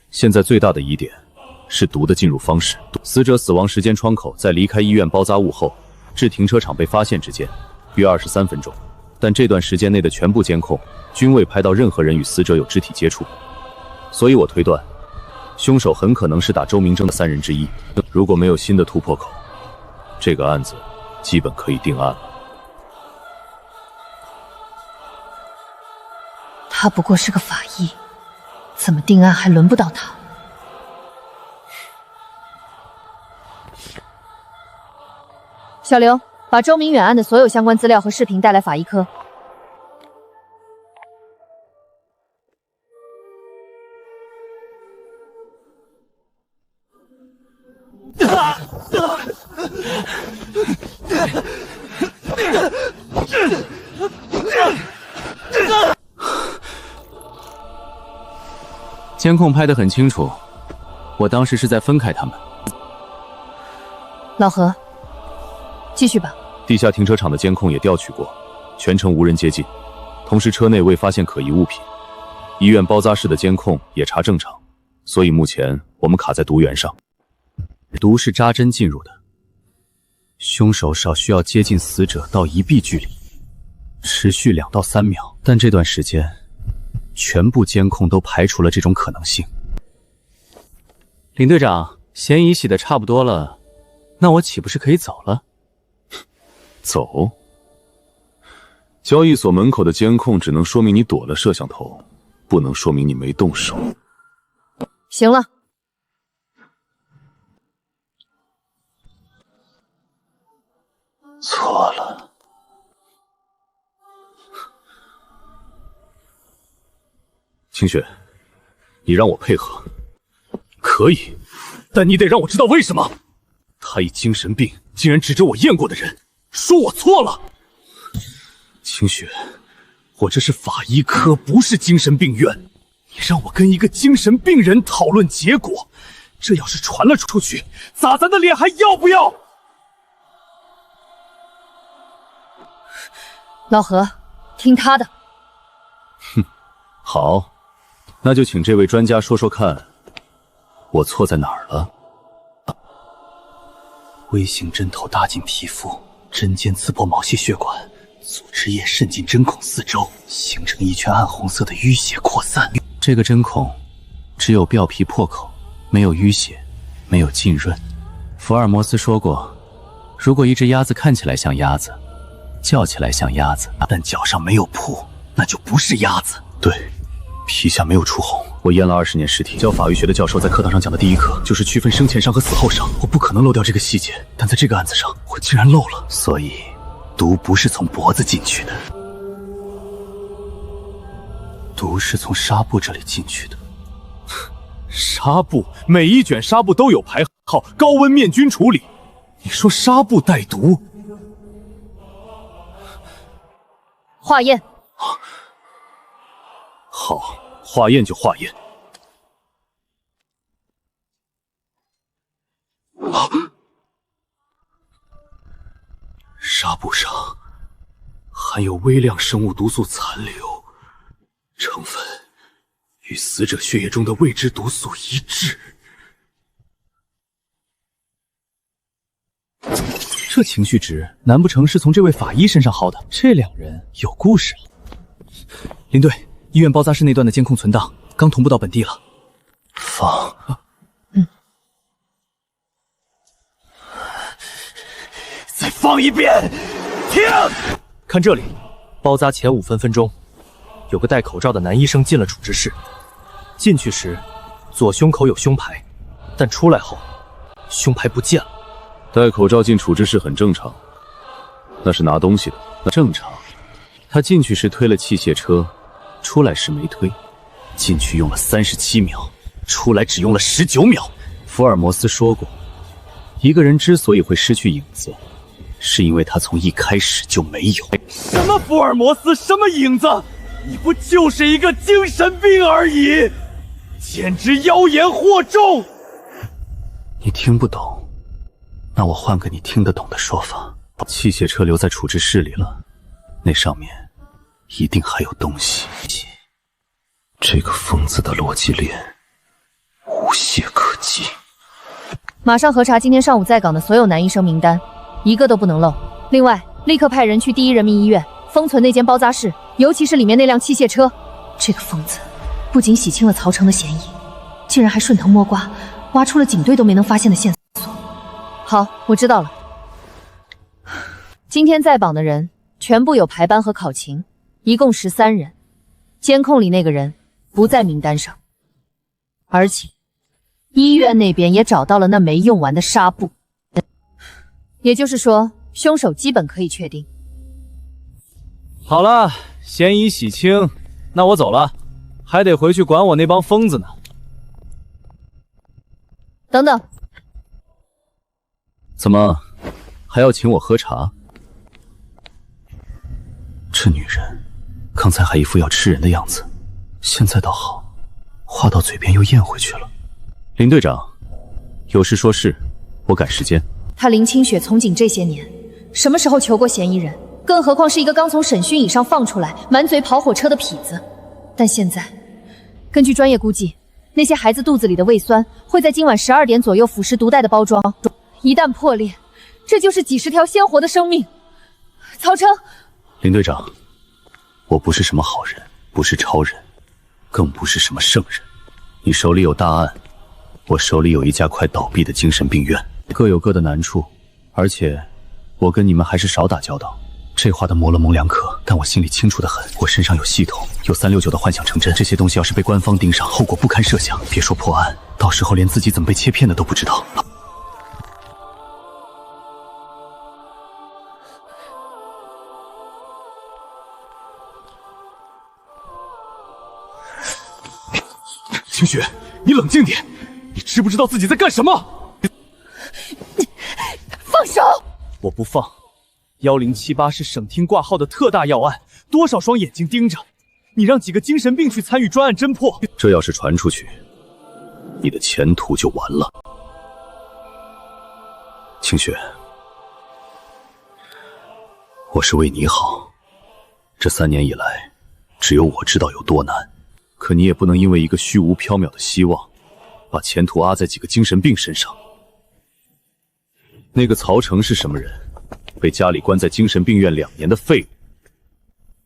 现在最大的疑点是毒的进入方式。死者死亡时间窗口在离开医院包扎物后至停车场被发现之间约23分钟，但这段时间内的全部监控均未拍到任何人与死者有肢体接触，所以我推断凶手很可能是打周明正的3人之一。如果没有新的突破口，这个案子基本可以定案了。他不过是个法医，怎么定案还轮不到他？小刘，把周明远案的所有相关资料和视频带来法医科。监控拍得很清楚，我当时是在分开他们。老何，继续吧。地下停车场的监控也调取过，全程无人接近，同时车内未发现可疑物品。医院包扎室的监控也查正常，所以目前我们卡在毒源上。毒是扎针进入的，凶手少需要接近死者到1臂距离，持续2到3秒，但这段时间全部监控都排除了这种可能性。林队长，嫌疑洗得差不多了，那我岂不是可以走了？走？交易所门口的监控只能说明你躲了摄像头，不能说明你没动手。行了。错了。清雪，你让我配合，可以，但你得让我知道为什么。他一精神病竟然指着我验过的人，说我错了。清雪，我这是法医科，不是精神病院，你让我跟一个精神病人讨论结果，这要是传了出去，砸咱的脸还要不要？老何，听他的。好，那就请这位专家说说看，我错在哪儿了？微型针头搭进皮肤，针尖刺破毛细血管，组织液渗进针孔四周，形成一圈暗红色的淤血扩散。这个针孔只有表皮破口，没有淤血，没有浸润。福尔摩斯说过，如果一只鸭子看起来像鸭子，叫起来像鸭子，但脚上没有蹼，那就不是鸭子。对，皮下没有出红。我验了20年尸体，教法医学的教授在课堂上讲的第一课就是区分生前伤和死后伤。我不可能漏掉这个细节，但在这个案子上，我竟然漏了。所以，毒不是从脖子进去的，毒是从纱布这里进去的。纱布，每一卷纱布都有牌号，高温灭菌处理。你说纱布带毒？化验。好，化验就化验。纱布上含有微量生物毒素残留，成分与死者血液中的未知毒素一致。这情绪值，难不成是从这位法医身上薅的？这两人有故事了。林队，医院包扎室那段的监控存档刚同步到本地了。放。再放一遍，停！看这里，包扎前5分钟，有个戴口罩的男医生进了处置室。进去时，左胸口有胸牌，但出来后，胸牌不见了。戴口罩进处置室很正常，那是拿东西的，那正常。他进去时推了器械车，出来时没推，进去用了37秒，出来只用了19秒。福尔摩斯说过，一个人之所以会失去影子，是因为他从一开始就没有。什么福尔摩斯，什么影子？你不就是一个精神病而已，简直妖言惑众！你听不懂，那我换个你听得懂的说法。器械车留在处置室里了，那上面一定还有东西。这个疯子的逻辑链无懈可击。马上核查今天上午在岗的所有男医生名单，一个都不能漏。另外，立刻派人去第一人民医院封存那间包扎室，尤其是里面那辆器械车。这个疯子不仅洗清了曹成的嫌疑，竟然还顺藤摸瓜，挖出了警队都没能发现的线索。好，我知道了。今天在榜的人全部有排班和考勤，一共13人。监控里那个人不在名单上，而且医院那边也找到了那没用完的纱布，也就是说，凶手基本可以确定。好了，嫌疑洗清，那我走了，还得回去管我那帮疯子呢。等等，怎么还要请我喝茶？这女人刚才还一副要吃人的样子，现在倒好，话到嘴边又咽回去了。林队长，有事说事，我赶时间。他林清雪从警这些年，什么时候求过嫌疑人？更何况是一个刚从审讯椅上放出来、满嘴跑火车的痞子。但现在，根据专业估计，那些孩子肚子里的胃酸会在今晚12点左右腐蚀毒袋的包装，一旦破裂，这就是几十条鲜活的生命。曹成，林队长，我不是什么好人，不是超人，更不是什么圣人。你手里有大案，我手里有一家快倒闭的精神病院，各有各的难处，而且我跟你们还是少打交道。这话的模棱两可，但我心里清楚得很。我身上有系统，有369的幻想成真，这些东西要是被官方盯上，后果不堪设想。别说破案，到时候连自己怎么被切骗的都不知道。清雪，你冷静点，你知不知道自己在干什么？放手！我不放。1078是省厅挂号的特大要案，多少双眼睛盯着，你让几个精神病去参与专案侦破，这要是传出去，你的前途就完了。清雪，我是为你好。这3年以来，只有我知道有多难，可你也不能因为一个虚无缥缈的希望，把前途压在几个精神病身上。那个曹成是什么人？被家里关在精神病院2年的废物。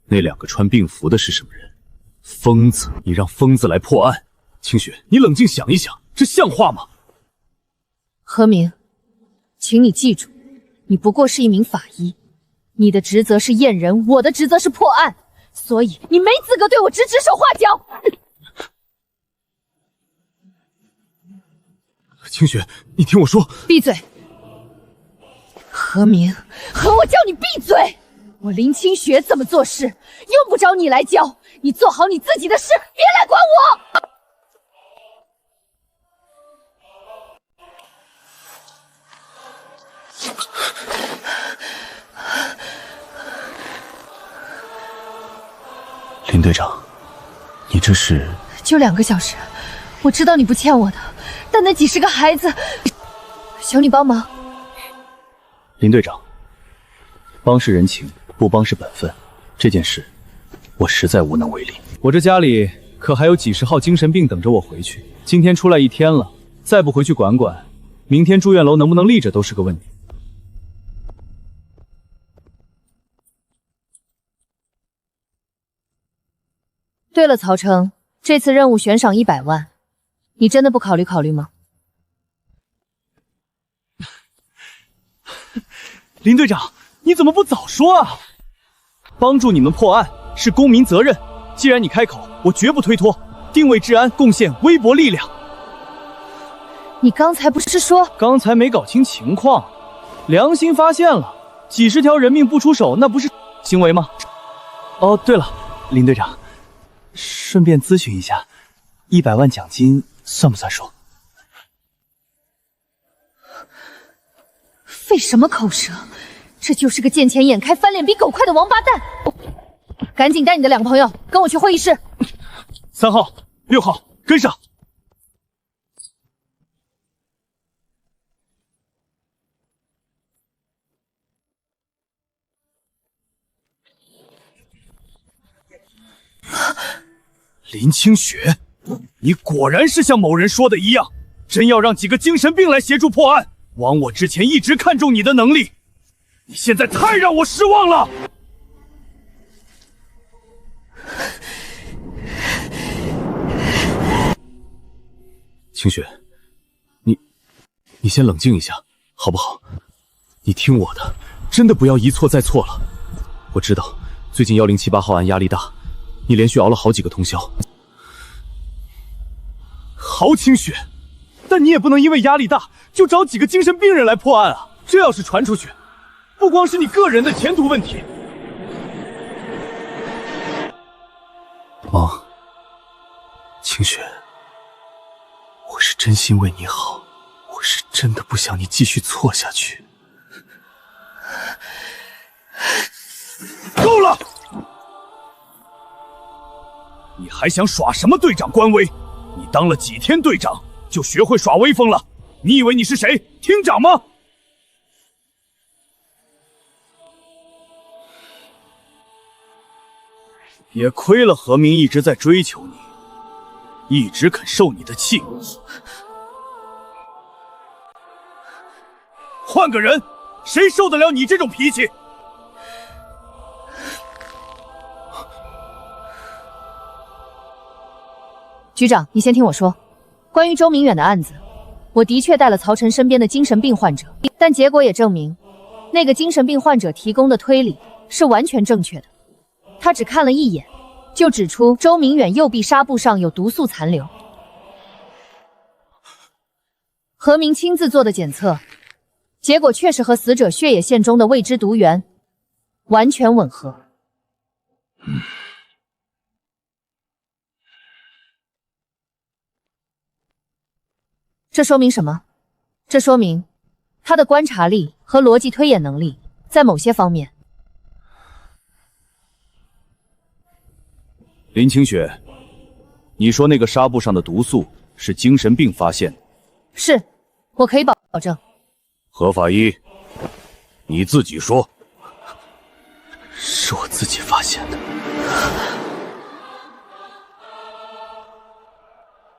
那2个穿病服的是什么人？疯子！你让疯子来破案。清雪，你冷静想一想，这像话吗？何明，请你记住，你不过是一名法医，你的职责是验人，我的职责是破案，所以你没资格对我指手画脚。清雪，你听我说。闭嘴！何明，我叫你闭嘴！我林清雪怎么做事，用不着你来教，你做好你自己的事，别来管我。林队长，你这是……就2个小时，我知道你不欠我的，但那几10个孩子，求你帮忙。林队长，帮是人情，不帮是本分。这件事，我实在无能为力。我这家里可还有几10号精神病等着我回去。今天出来1天了，再不回去管管，明天住院楼能不能立着都是个问题。对了，曹成，这次任务悬赏100万，你真的不考虑吗？林队长，你怎么不早说啊？帮助你们破案是公民责任，既然你开口，我绝不推脱，定为治安贡献微薄力量。你刚才不是说……刚才没搞清情况，良心发现了，几10条人命不出手，那不是行为吗？哦，对了，林队长，顺便咨询一下，100万奖金算不算数？费什么口舌？这就是个见钱眼开、翻脸比狗快的王八蛋！赶紧带你的2个朋友跟我去会议室。3号、6号，跟上。林清雪，你果然是像某人说的一样，真要让几个精神病来协助破案。枉我之前一直看中你的能力，你现在太让我失望了。清雪，你先冷静一下，好不好？你听我的，真的不要一错再错了。我知道最近1078号案压力大，你连续熬了好几个通宵。好，清雪，但你也不能因为压力大就找几个精神病人来破案啊！这要是传出去，不光是你个人的前途问题。妈，清雪，我是真心为你好，我是真的不想你继续错下去。够了！你还想耍什么队长官威？你当了几天队长就学会耍威风了？你以为你是谁？厅长吗？也亏了何明一直在追求你，一直肯受你的气。换个人，谁受得了你这种脾气？局长，你先听我说，关于周明远的案子，我的确带了曹晨身边的精神病患者，但结果也证明，那个精神病患者提供的推理是完全正确的。他只看了一眼，就指出周明远右臂纱布上有毒素残留。何明亲自做的检测，结果确实和死者血液线中的未知毒源完全吻合。这说明什么？这说明他的观察力和逻辑推演能力在某些方面。林清雪，你说那个纱布上的毒素是精神病发现的。是，我可以保证。何法医，你自己说。是我自己发现的。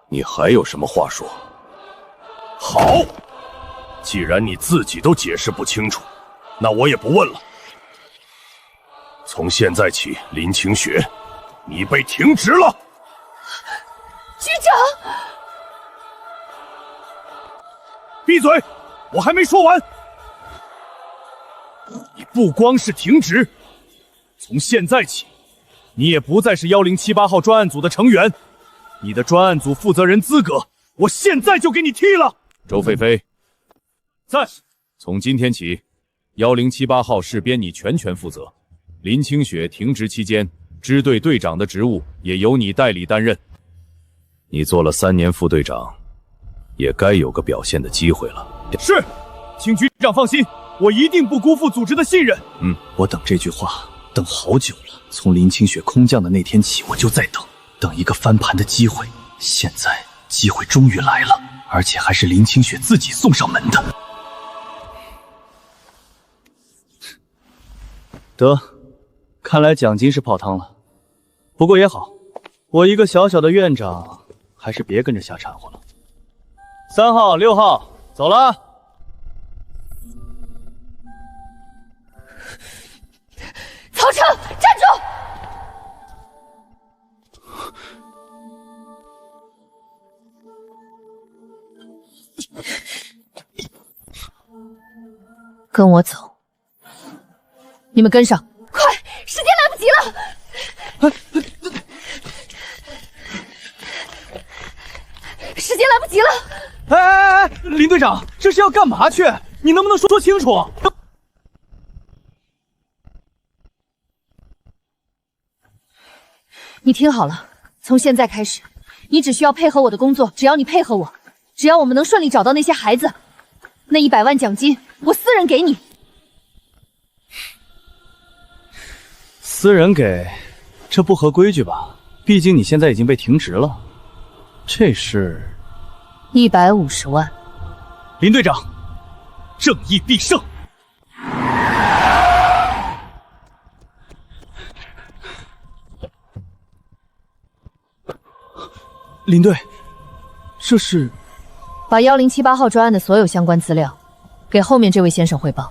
你还有什么话说？好，既然你自己都解释不清楚，那我也不问了。从现在起，林清雪，你被停职了。局长，闭嘴！我还没说完。你不光是停职，从现在起，你也不再是1078号专案组的成员。你的专案组负责人资格，我现在就给你踢了。周菲菲，在。从今天起，1078号事编你全权负责。林清雪停职期间，支队队长的职务也由你代理担任。你做了3年副队长，也该有个表现的机会了。是，请局长放心，我一定不辜负组织的信任。我等这句话等好久了，从林清雪空降的那天起，我就在等一个翻盘的机会。现在机会终于来了，而且还是林清雪自己送上门的。得，看来奖金是泡汤了。不过也好，我一个小小的院长，还是别跟着瞎掺和了。3号、6号，走了。曹成，站住！跟我走，你们跟上，快！时间来不及了，时间来不及了！哎，林队长，这是要干嘛去？你能不能说清楚？你听好了，从现在开始，你只需要配合我的工作，只要你配合我，只要我们能顺利找到那些孩子，那100万奖金我私人给你。私人给，这不合规矩吧？毕竟你现在已经被停职了。这是150万。林队长，正义必胜！林队，这是把1078号专案的所有相关资料给后面这位先生汇报。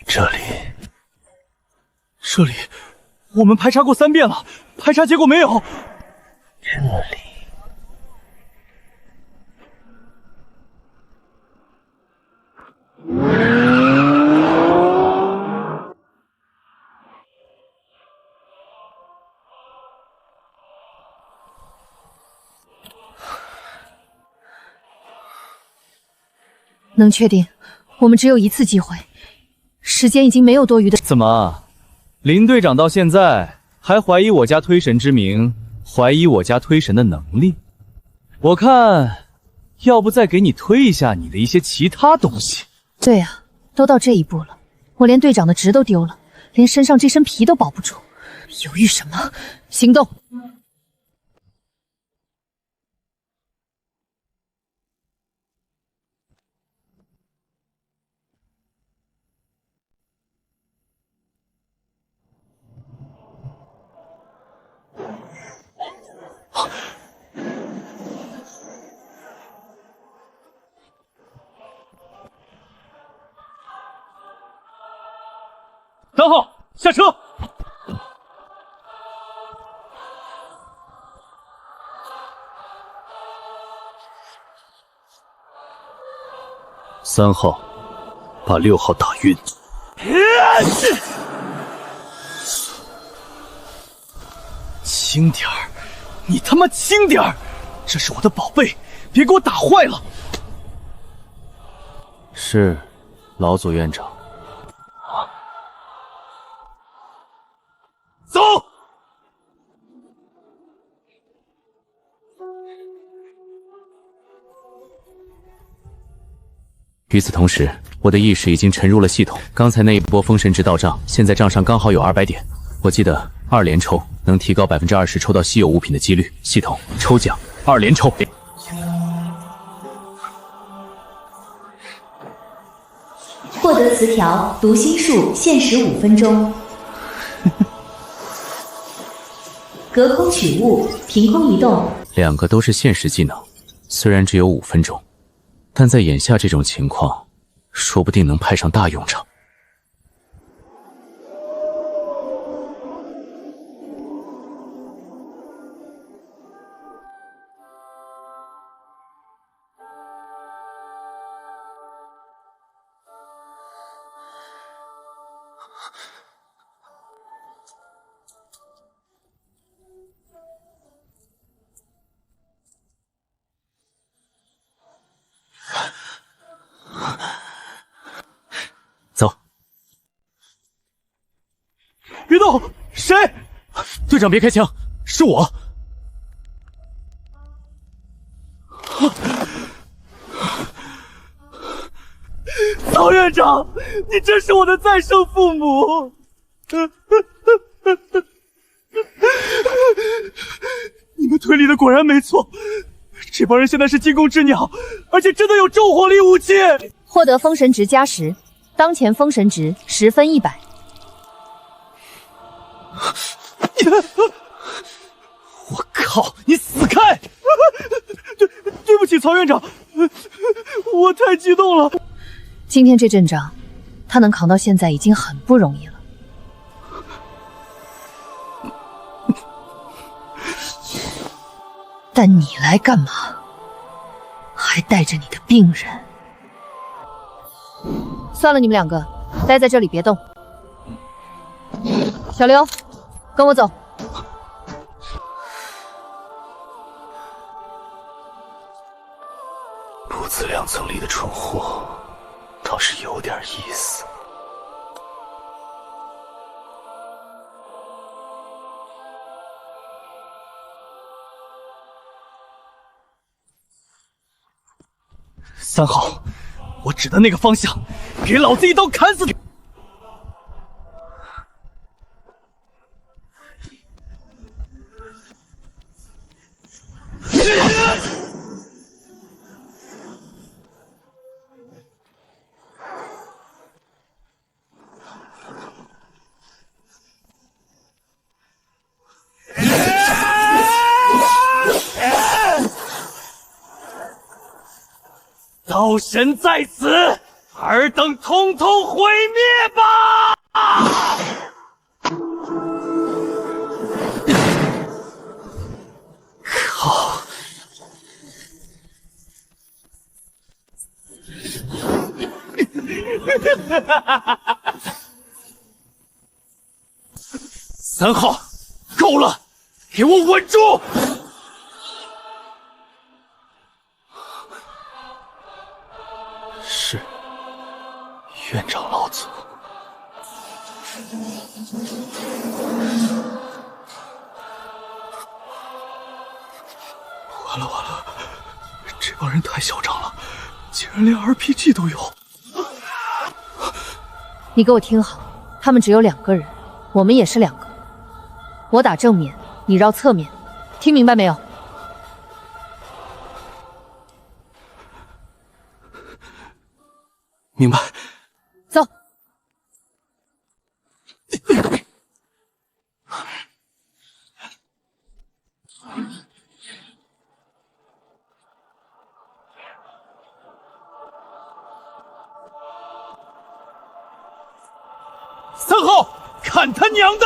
这里，我们排查过3遍了，排查结果没有。这里。能确定，我们只有1次机会，时间已经没有多余的。怎么，林队长到现在还怀疑我家推神之名，怀疑我家推神的能力？我看，要不再给你推一下你的一些其他东西。对呀，都到这一步了，我连队长的职都丢了，连身上这身皮都保不住，犹豫什么？行动！3号，下车！3号，把6号打晕。轻点儿，你他妈轻点儿！这是我的宝贝，别给我打坏了。是，老祖院长。走。与此同时，我的意识已经沉入了系统。刚才那一波封神值到账，现在账上刚好有200点。我记得2连抽能提高20%抽到稀有物品的几率。系统抽奖2连抽。获得词条读心术，限时5分钟。隔空取物，凭空移动。2个都是限时技能，虽然只有5分钟，但在眼下这种情况，说不定能派上大用场。走，别动！谁？队长别开枪，是我。曹院长，你真是我的再生父母！你们推理的果然没错，这帮人现在是惊弓之鸟，而且真的有重火力武器。获得封神值加10，当前封神值10分100。我靠！你死开！对不起，曹院长，我太激动了。今天这阵仗，他能扛到现在已经很不容易了。但你来干嘛？还带着你的病人？算了，你们2个待在这里别动。小刘，跟我走。不自量层里的蠢货，倒是有点意思。3号，我指的那个方向，给老子一刀砍死你！刀神在此，尔等统统毁灭吧！靠！3号，够了，给我稳住！是院长老祖。完了完了，这帮人太嚣张了，竟然连 RPG 都有。你给我听好，他们只有2个人，我们也是2个。我打正面，你绕侧面，听明白没有？明白。走。3号，看他娘的！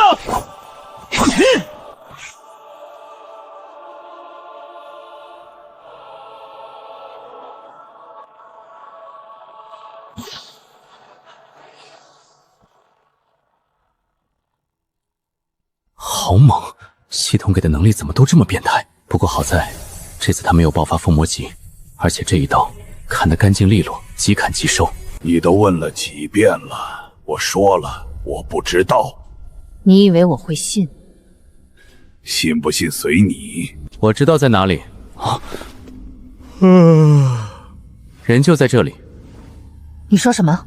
好猛！系统给的能力怎么都这么变态？不过好在，这次他没有爆发封魔技，而且这一刀砍得干净利落，即砍即收。你都问了几遍了，我说了，我不知道。你以为我会信？信不信随你。我知道在哪里啊！人就在这里。你说什么？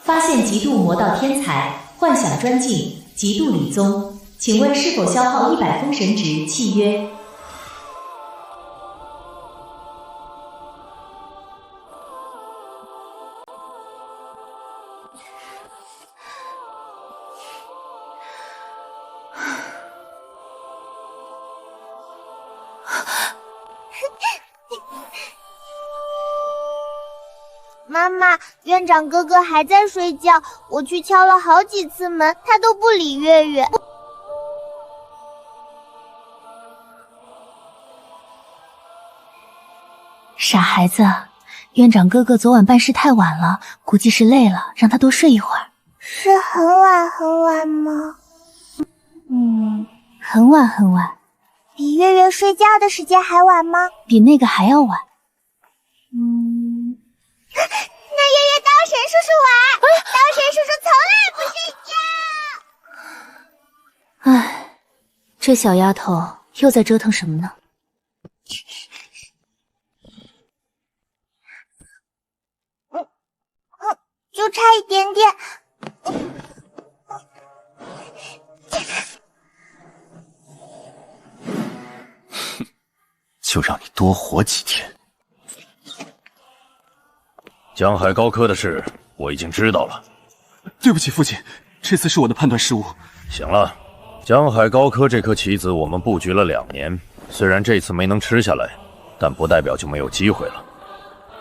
发现极度魔道天才，幻想专境，极度理宗，请问是否消耗100封神值契约？妈妈，院长哥哥还在睡觉，我去敲了好几次门，他都不理月月。傻孩子，院长哥哥昨晚办事太晚了，估计是累了，让他多睡一会儿。是很晚很晚吗？很晚很晚。比月月睡觉的时间还晚吗？比那个还要晚。那月月刀神叔叔晚，刀神叔叔从来不睡觉。唉，这小丫头又在折腾什么呢？就差一点点。就让你多活几天。江海高科的事我已经知道了。对不起，父亲，这次是我的判断失误。行了，江海高科这颗棋子我们布局了2年，虽然这次没能吃下来，但不代表就没有机会了。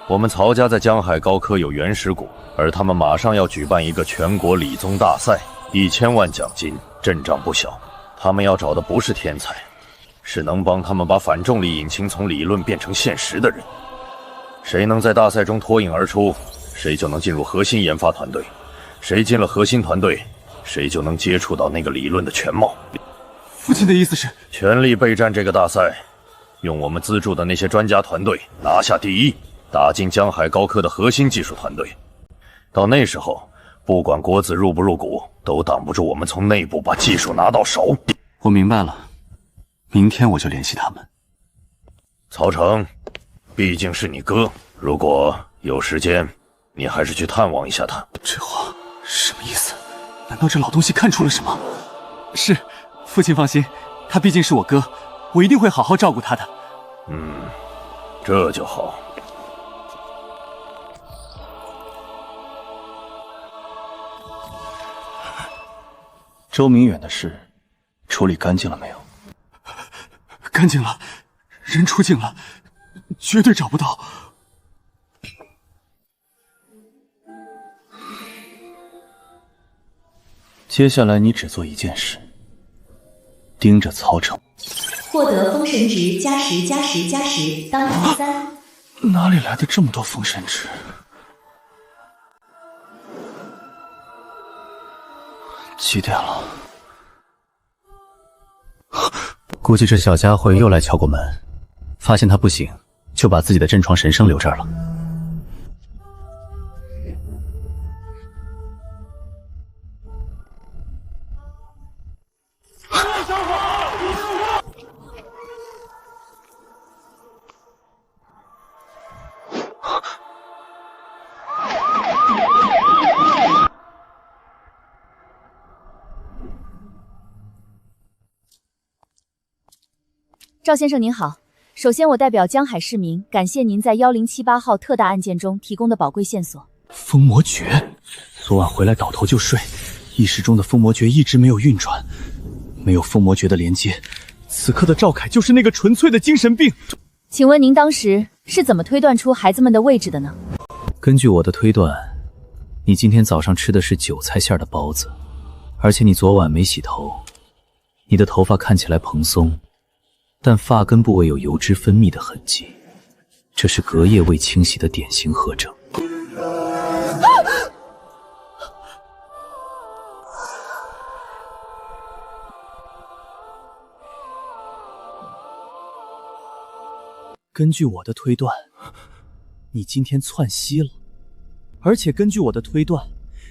我们曹家在江海高科有原始股，而他们马上要举办一个全国理综大赛，1000万奖金，阵仗不小。他们要找的不是天才，是能帮他们把反重力引擎从理论变成现实的人。谁能在大赛中脱颖而出，谁就能进入核心研发团队。谁进了核心团队，谁就能接触到那个理论的全貌。父亲的意思是全力备战这个大赛，用我们资助的那些专家团队拿下第1，打进江海高科的核心技术团队。到那时候，不管国子入不入股，都挡不住我们从内部把技术拿到手。我明白了，明天我就联系他们。曹成，毕竟是你哥，如果有时间，你还是去探望一下他。这话什么意思？难道这老东西看出了什么？是，父亲放心，他毕竟是我哥，我一定会好好照顾他的。这就好。周明远的事处理干净了没有？干净了，人出境了，绝对找不到。接下来你只做一件事，盯着曹成。获得封神值+10+10+10，当场3。哪里来的这么多封神值？几点了？估计这小家伙又来敲过门，发现他不行，就把自己的镇床神圣留这儿了。赵先生您好，首先我代表江海市民感谢您在1078号特大案件中提供的宝贵线索。封魔诀，昨晚回来倒头就睡，意识中的封魔诀一直没有运转，没有封魔诀的连接，此刻的赵凯就是那个纯粹的精神病。请问您当时是怎么推断出孩子们的位置的呢？根据我的推断，你今天早上吃的是韭菜馅的包子，而且你昨晚没洗头，你的头发看起来蓬松，但发根部位有油脂分泌的痕迹，这是隔夜未清洗的典型合征。根据我的推断，你今天窜稀了，而且根据我的推断，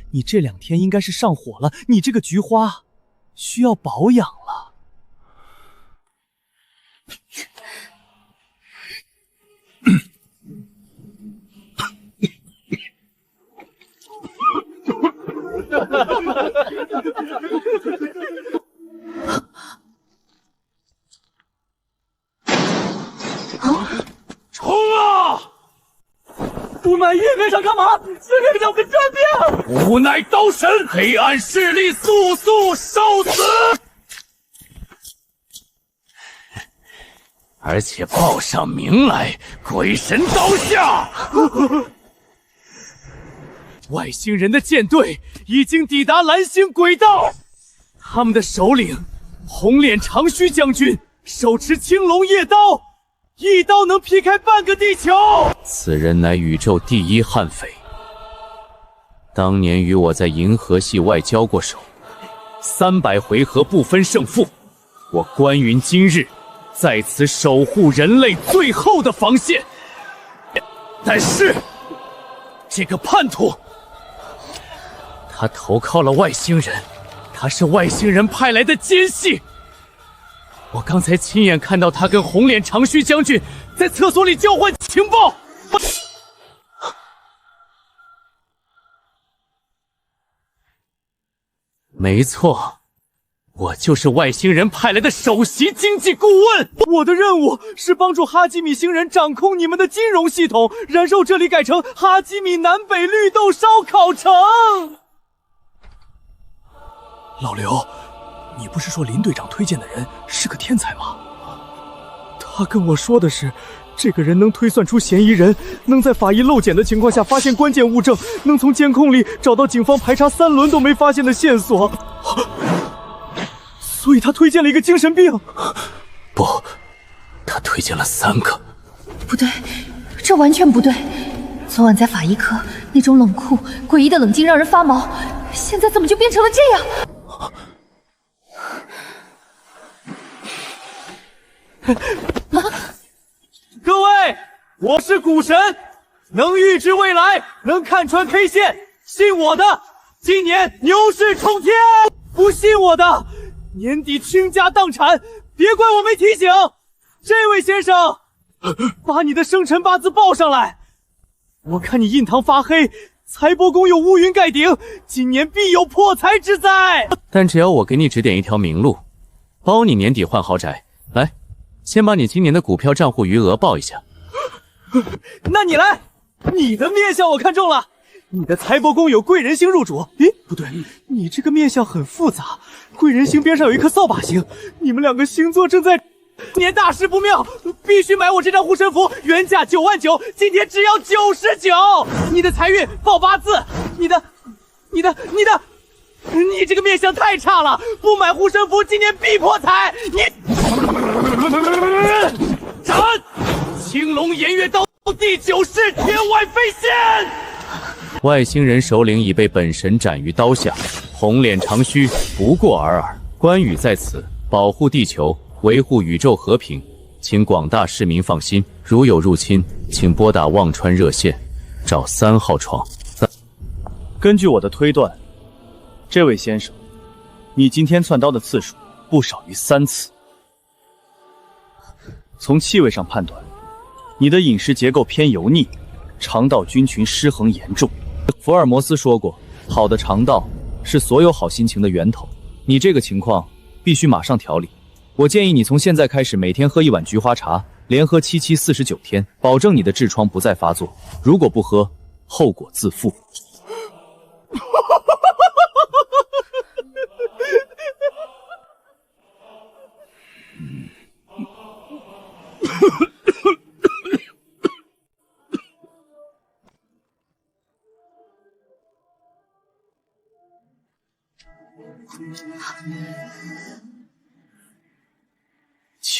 你这2天应该是上火了，你这个菊花需要保养了。冲啊！不满月面上干嘛？是院长的转变！无奈刀神，黑暗势力速速受死！而且报上名来，鬼神刀下！外星人的舰队已经抵达蓝星轨道，他们的首领红脸长须将军手持青龙夜刀，一刀能劈开半个地球。此人乃宇宙第一悍匪，当年与我在银河系外交过手，300回合不分胜负。我关云今日在此守护人类最后的防线，但是这个叛徒，他投靠了外星人，他是外星人派来的奸细。我刚才亲眼看到他跟红脸长须将军在厕所里交换情报。没错，我就是外星人派来的首席经济顾问。我的任务是帮助哈基米星人掌控你们的金融系统，然后这里改成哈基米南北绿豆烧烤城。老刘，你不是说林队长推荐的人是个天才吗？他跟我说的是，这个人能推算出嫌疑人，能在法医漏检的情况下发现关键物证，能从监控里找到警方排查3轮都没发现的线索。所以他推荐了一个精神病。不，他推荐了3个。不对，这完全不对。昨晚在法医科，那种冷酷诡异的冷静让人发毛，现在怎么就变成了这样？各位，我是股神，能预知未来，能看穿 K 线，信我的，今年牛市冲天；不信我的，年底倾家荡产。别怪我没提醒。这位先生，把你的生辰八字报上来。我看你印堂发黑，财帛宫有乌云盖顶，今年必有破财之灾。但只要我给你指点一条明路，包你年底换豪宅。来，先把你今年的股票账户余额报一下。那你来，你的面相我看中了。你的财帛宫有贵人星入主。诶，不对，你这个面相很复杂，贵人星边上有一颗扫把星，你们2个星座正在今年大事不妙，必须买我这张护身符，原价9万9，今天只要99。你的财运报8字，你这个面相太差了，不买护身符，今年必破财。你斩！青龙偃月刀第9式天外飞仙。外星人首领已被本神斩于刀下，红脸长须不过尔尔。关羽在此保护地球，维护宇宙和平，请广大市民放心。如有入侵，请拨打忘川热线，找3号床。根据我的推断，这位先生，你今天窜刀的次数不少于3次。从气味上判断，你的饮食结构偏油腻，肠道菌群失衡严重。福尔摩斯说过，好的肠道是所有好心情的源头。你这个情况必须马上调理。我建议你从现在开始每天喝1碗菊花茶，连喝7期49天，保证你的痔疮不再发作。如果不喝，后果自负。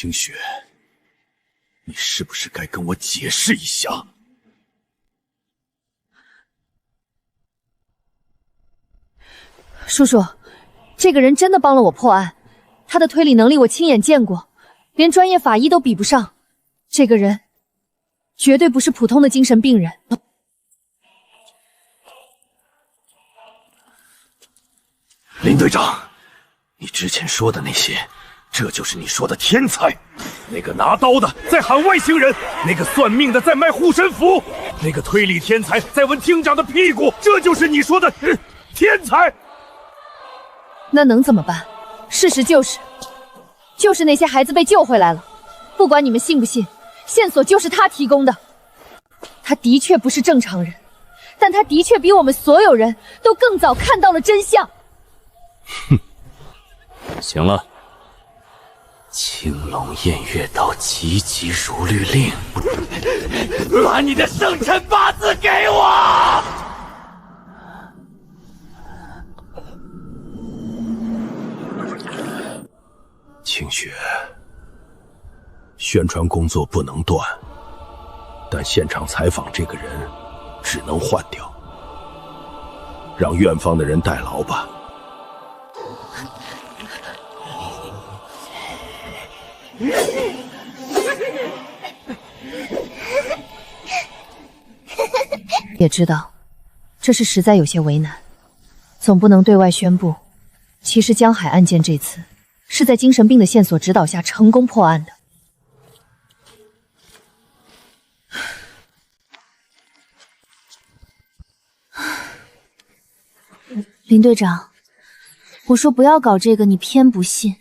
清雪，你是不是该跟我解释一下？叔叔，这个人真的帮了我破案，他的推理能力我亲眼见过，连专业法医都比不上。这个人绝对不是普通的精神病人。林队长，你之前说的那些，这就是你说的天才？那个拿刀的在喊外星人，那个算命的在卖护身符，那个推理天才在闻厅长的屁股，这就是你说的天才？那能怎么办？事实就是那些孩子被救回来了。不管你们信不信，线索就是他提供的。他的确不是正常人，但他的确比我们所有人都更早看到了真相。哼，行了，青龙偃月刀，急急如律令，把你的生辰八字给我。清雪，宣传工作不能断，但现场采访这个人只能换掉，让院方的人代劳吧。也知道这是实在有些为难，总不能对外宣布，其实江海案件这次是在精神病的线索指导下成功破案的。林队长，我说不要搞这个，你偏不信。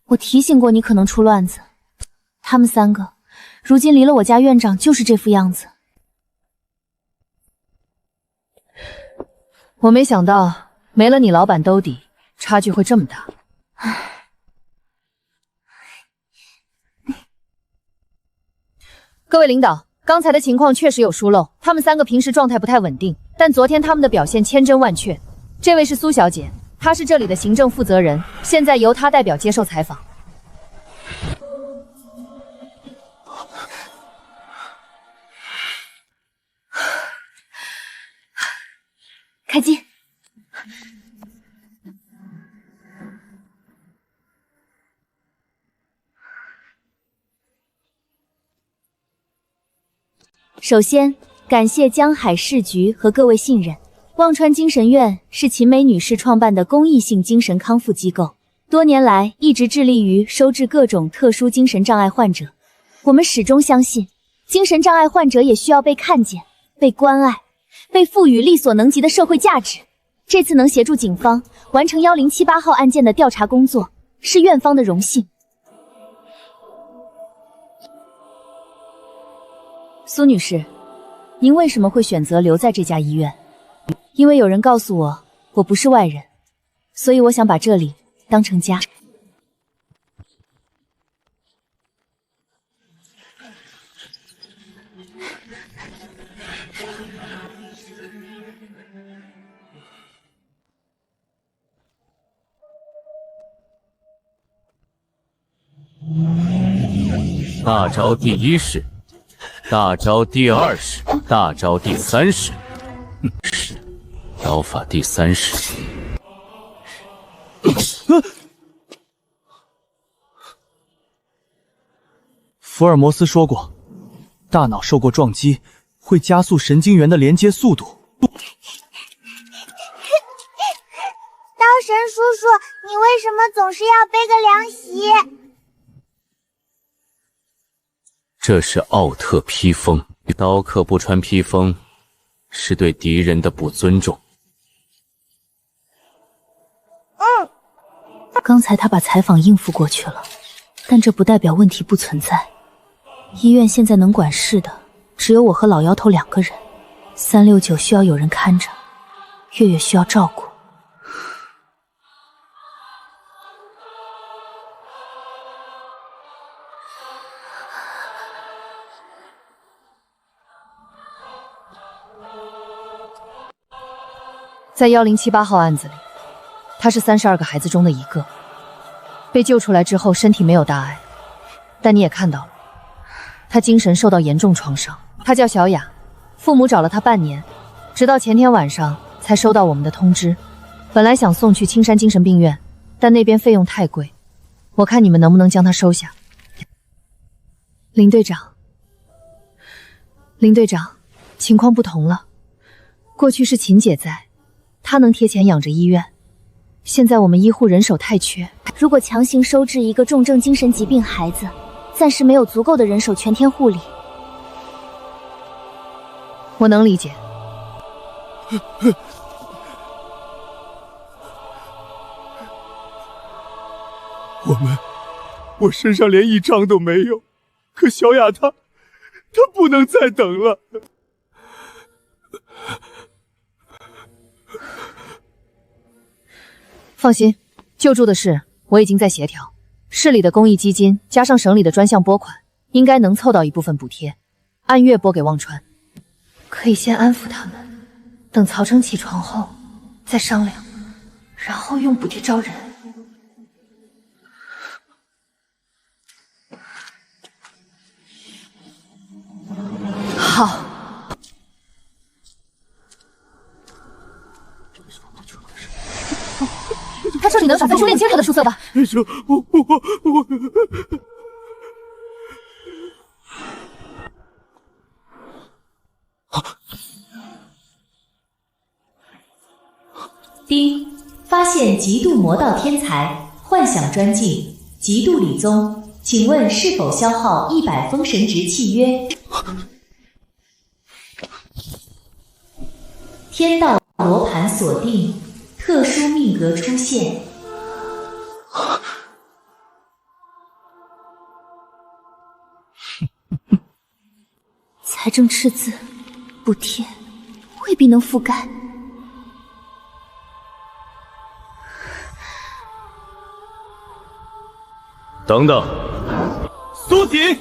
我提醒过你可能出乱子。他们三个如今离了我家院长就是这副样子。我没想到没了你老板兜底，差距会这么大。各位领导，刚才的情况确实有疏漏，他们三个平时状态不太稳定，但昨天他们的表现千真万确。这位是苏小姐，她是这里的行政负责人，现在由她代表接受采访。开机。首先，感谢江海市局和各位信任。忘川精神院是秦梅女士创办的公益性精神康复机构，多年来一直致力于收治各种特殊精神障碍患者。我们始终相信，精神障碍患者也需要被看见、被关爱、被赋予力所能及的社会价值。这次能协助警方完成1078号案件的调查工作，是院方的荣幸。苏女士，您为什么会选择留在这家医院？因为有人告诉我，我不是外人，所以我想把这里当成家。大招第一式，大招第二式，大招第三式，是刀法第三式。福尔摩斯说过，大脑受过撞击会加速神经元的连接速度。刀神叔叔，你为什么总是要背个凉席？这是奥特披风，刀客不穿披风是对敌人的不尊重。刚才他把采访应付过去了，但这不代表问题不存在。医院现在能管事的只有我和老姚头2个人，369需要有人看着，月月需要照顾。在1078号案子里，他是32个孩子中的一个，被救出来之后身体没有大碍，但你也看到了，他精神受到严重创伤。他叫小雅，父母找了他半年，直到前天晚上才收到我们的通知。本来想送去青山精神病院，但那边费用太贵，我看你们能不能将他收下。林队长，林队长，情况不同了。过去是秦姐在，她能贴钱养着医院，现在我们医护人手太缺。如果强行收治一个重症精神疾病孩子，暂时没有足够的人手全天护理。我能理解。我身上连1张都没有，可小雅她不能再等了。放心，救助的事我已经在协调，市里的公益基金加上省里的专项拨款，应该能凑到一部分补贴，按月拨给忘川。可以先安抚他们，等曹成起床后再商量，然后用补贴招人。好。他这里能找出链接他的出色吧？我丁发现极度魔道天才，幻想专辑，极度理宗，请问是否消耗100封神值契约？天道罗盘锁定，特殊命格出现。财政赤字补贴未必能覆盖。等等，苏锦，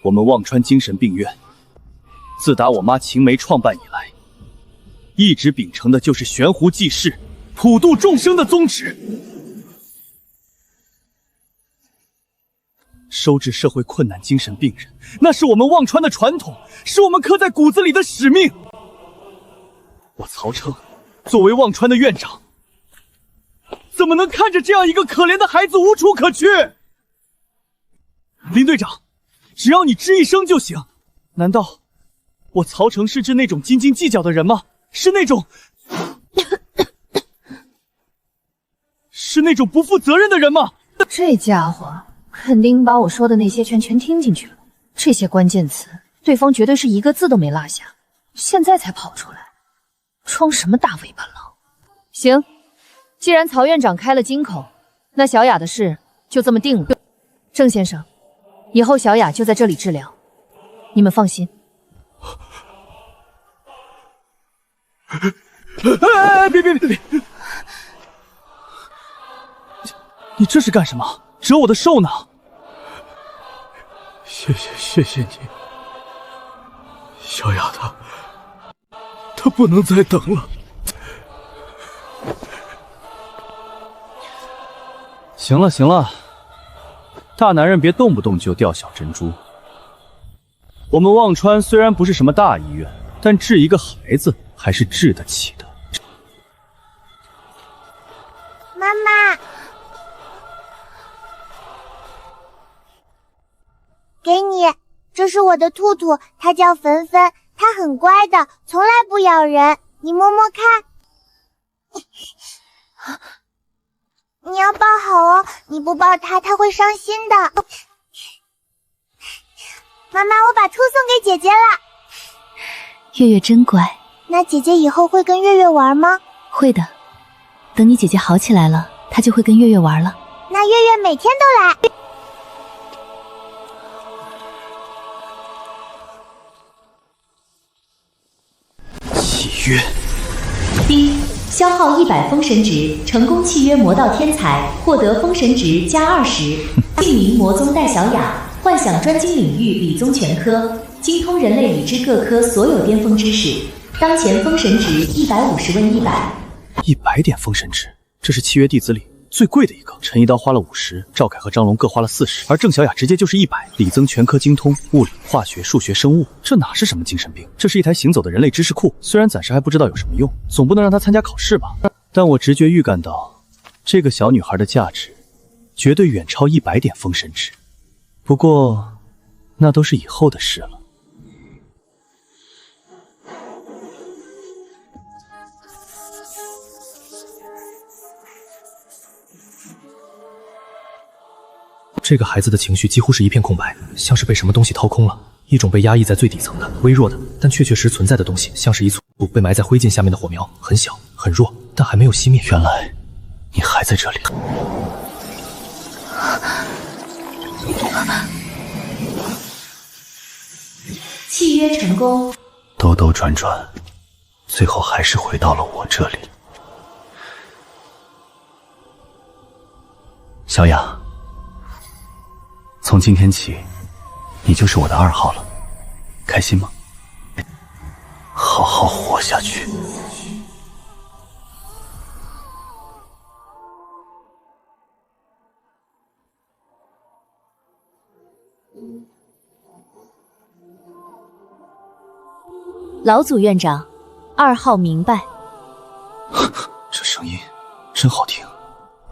我们忘川精神病院，自打我妈秦梅创办以来，一直秉承的就是悬壶济世、普度众生的宗旨。收治社会困难精神病人，那是我们忘川的传统，是我们刻在骨子里的使命。我曹成作为忘川的院长，怎么能看着这样一个可怜的孩子无处可去？林队长，只要你吱一声就行。难道我曹成是指那种斤斤计较的人吗？是那种不负责任的人吗？这家伙肯定把我说的那些全听进去了，这些关键词对方绝对是一个字都没落下，现在才跑出来，装什么大尾巴狼？行，既然曹院长开了金口，那小雅的事就这么定了。郑先生，以后小雅就在这里治疗，你们放心。别！你这是干什么？折我的寿呢？谢谢你，小雅她不能再等了。行了，大男人别动不动就掉小珍珠。我们忘川虽然不是什么大医院，但治一个孩子还是治得起的。妈妈，给你，这是我的兔兔，它叫芬芬，它很乖的，从来不咬人，你摸摸看。你要抱好哦，你不抱它，它会伤心的。妈妈，我把兔送给姐姐了。月月真乖。那姐姐以后会跟月月玩吗？会的，等你姐姐好起来了，她就会跟月月玩了。那月月每天都来。契约。丁消耗100封神值，成功契约魔道天才，获得封神值加20。姓名魔宗戴小雅，幻想专精领域理宗全科，精通人类已知各科所有巅峰知识。当前封神值150问100。100点封神值，这是契约弟子里最贵的一个。陈一刀花了50，赵凯和张龙各花了40，而郑小雅直接就是100。理增全科精通物理、化学、数学、生物，这哪是什么精神病？这是一台行走的人类知识库。虽然暂时还不知道有什么用，总不能让她参加考试吧？但我直觉预感到，这个小女孩的价值绝对远超100点封神值。不过，那都是以后的事了。这个孩子的情绪几乎是一片空白，像是被什么东西掏空了，一种被压抑在最底层的、微弱的，但确实存在的东西，像是一簇被埋在灰烬下面的火苗，很小、很弱，但还没有熄灭。原来，你还在这里。契约成功。兜兜转转，最后还是回到了我这里。小雅。从今天起，你就是我的2号了，开心吗？好好活下去。老祖院长，2号明白。这声音真好听，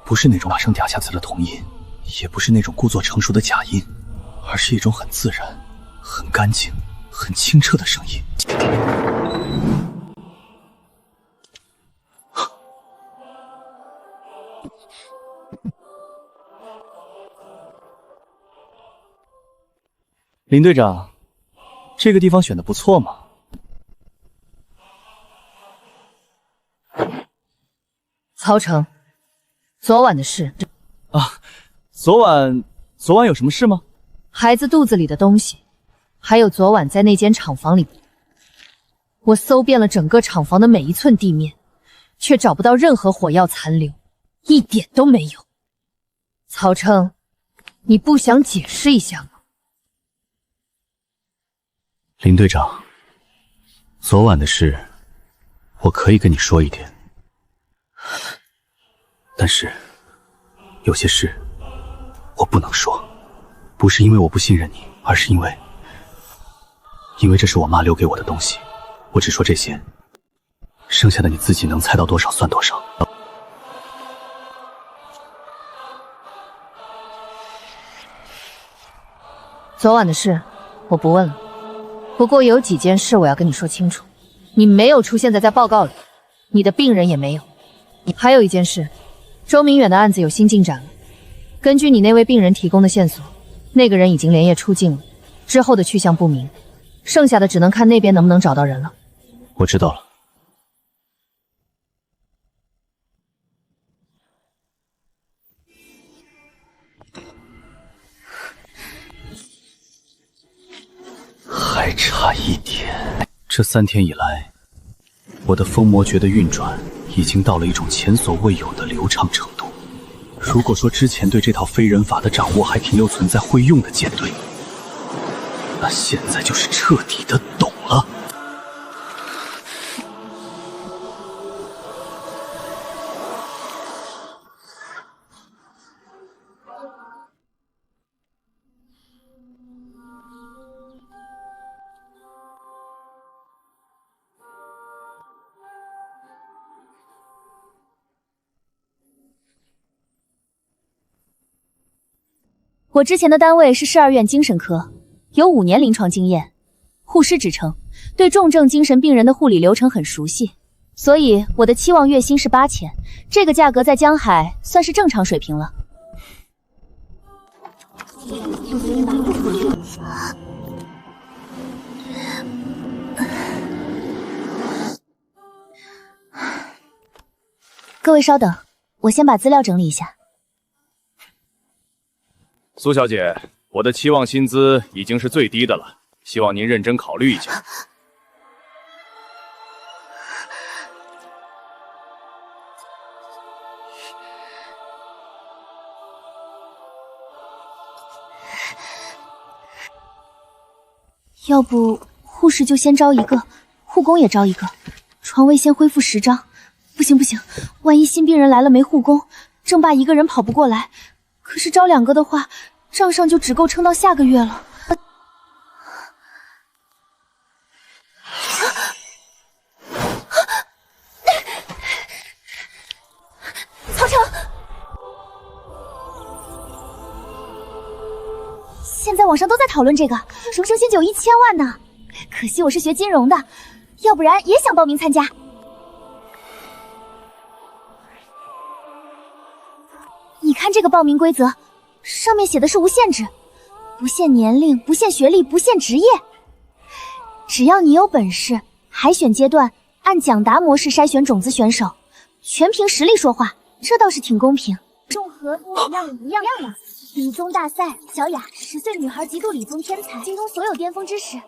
不是那种马上嗲下词的童音。也不是那种故作成熟的假音，而是一种很自然、很干净、很清澈的声音。林队长，这个地方选的不错嘛。曹成，昨晚的事啊。昨晚有什么事吗？孩子肚子里的东西，还有昨晚在那间厂房里，我搜遍了整个厂房的每一寸地面，却找不到任何火药残留，一点都没有。曹成，你不想解释一下吗？林队长，昨晚的事，我可以跟你说一点，但是有些事。我不能说，不是因为我不信任你，而是因为这是我妈留给我的东西。我只说这些，剩下的你自己能猜到多少算多少。昨晚的事我不问了，不过有几件事我要跟你说清楚。你没有出现在报告里，你的病人也没有。还有一件事，周明远的案子有新进展了。根据你那位病人提供的线索，那个人已经连夜出境了，之后的去向不明，剩下的只能看那边能不能找到人了。我知道了。还差一点。这3天以来，我的封魔诀的运转已经到了一种前所未有的流畅程度。如果说之前对这套非人法的掌握还停留存在会用的舰队，那现在就是彻底的懂了。我之前的单位是12院精神科，有5年临床经验，护师职称，对重症精神病人的护理流程很熟悉，所以我的期望月薪是8000，这个价格在江海算是正常水平了。各位稍等，我先把资料整理一下。苏小姐，我的期望薪资已经是最低的了，希望您认真考虑一下。要不护士就先招一个，护工也招一个，床位先恢复10张。不行不行，万一新病人来了没护工，郑爸一个人跑不过来。可是招2个的话，账上就只够撑到下个月了。曹成，现在网上都在讨论这个，说生鲜就有1000万呢。可惜我是学金融的，要不然也想报名参加。你看这个报名规则，上面写的是无限制，不限年龄，不限学历，不限职业。只要你有本事，海选阶段按奖答模式筛选种子选手，全凭实力说话，这倒是挺公平。众和一样一样的。理综大赛，小雅10岁女孩极度理综天才，精通所有巅峰知识。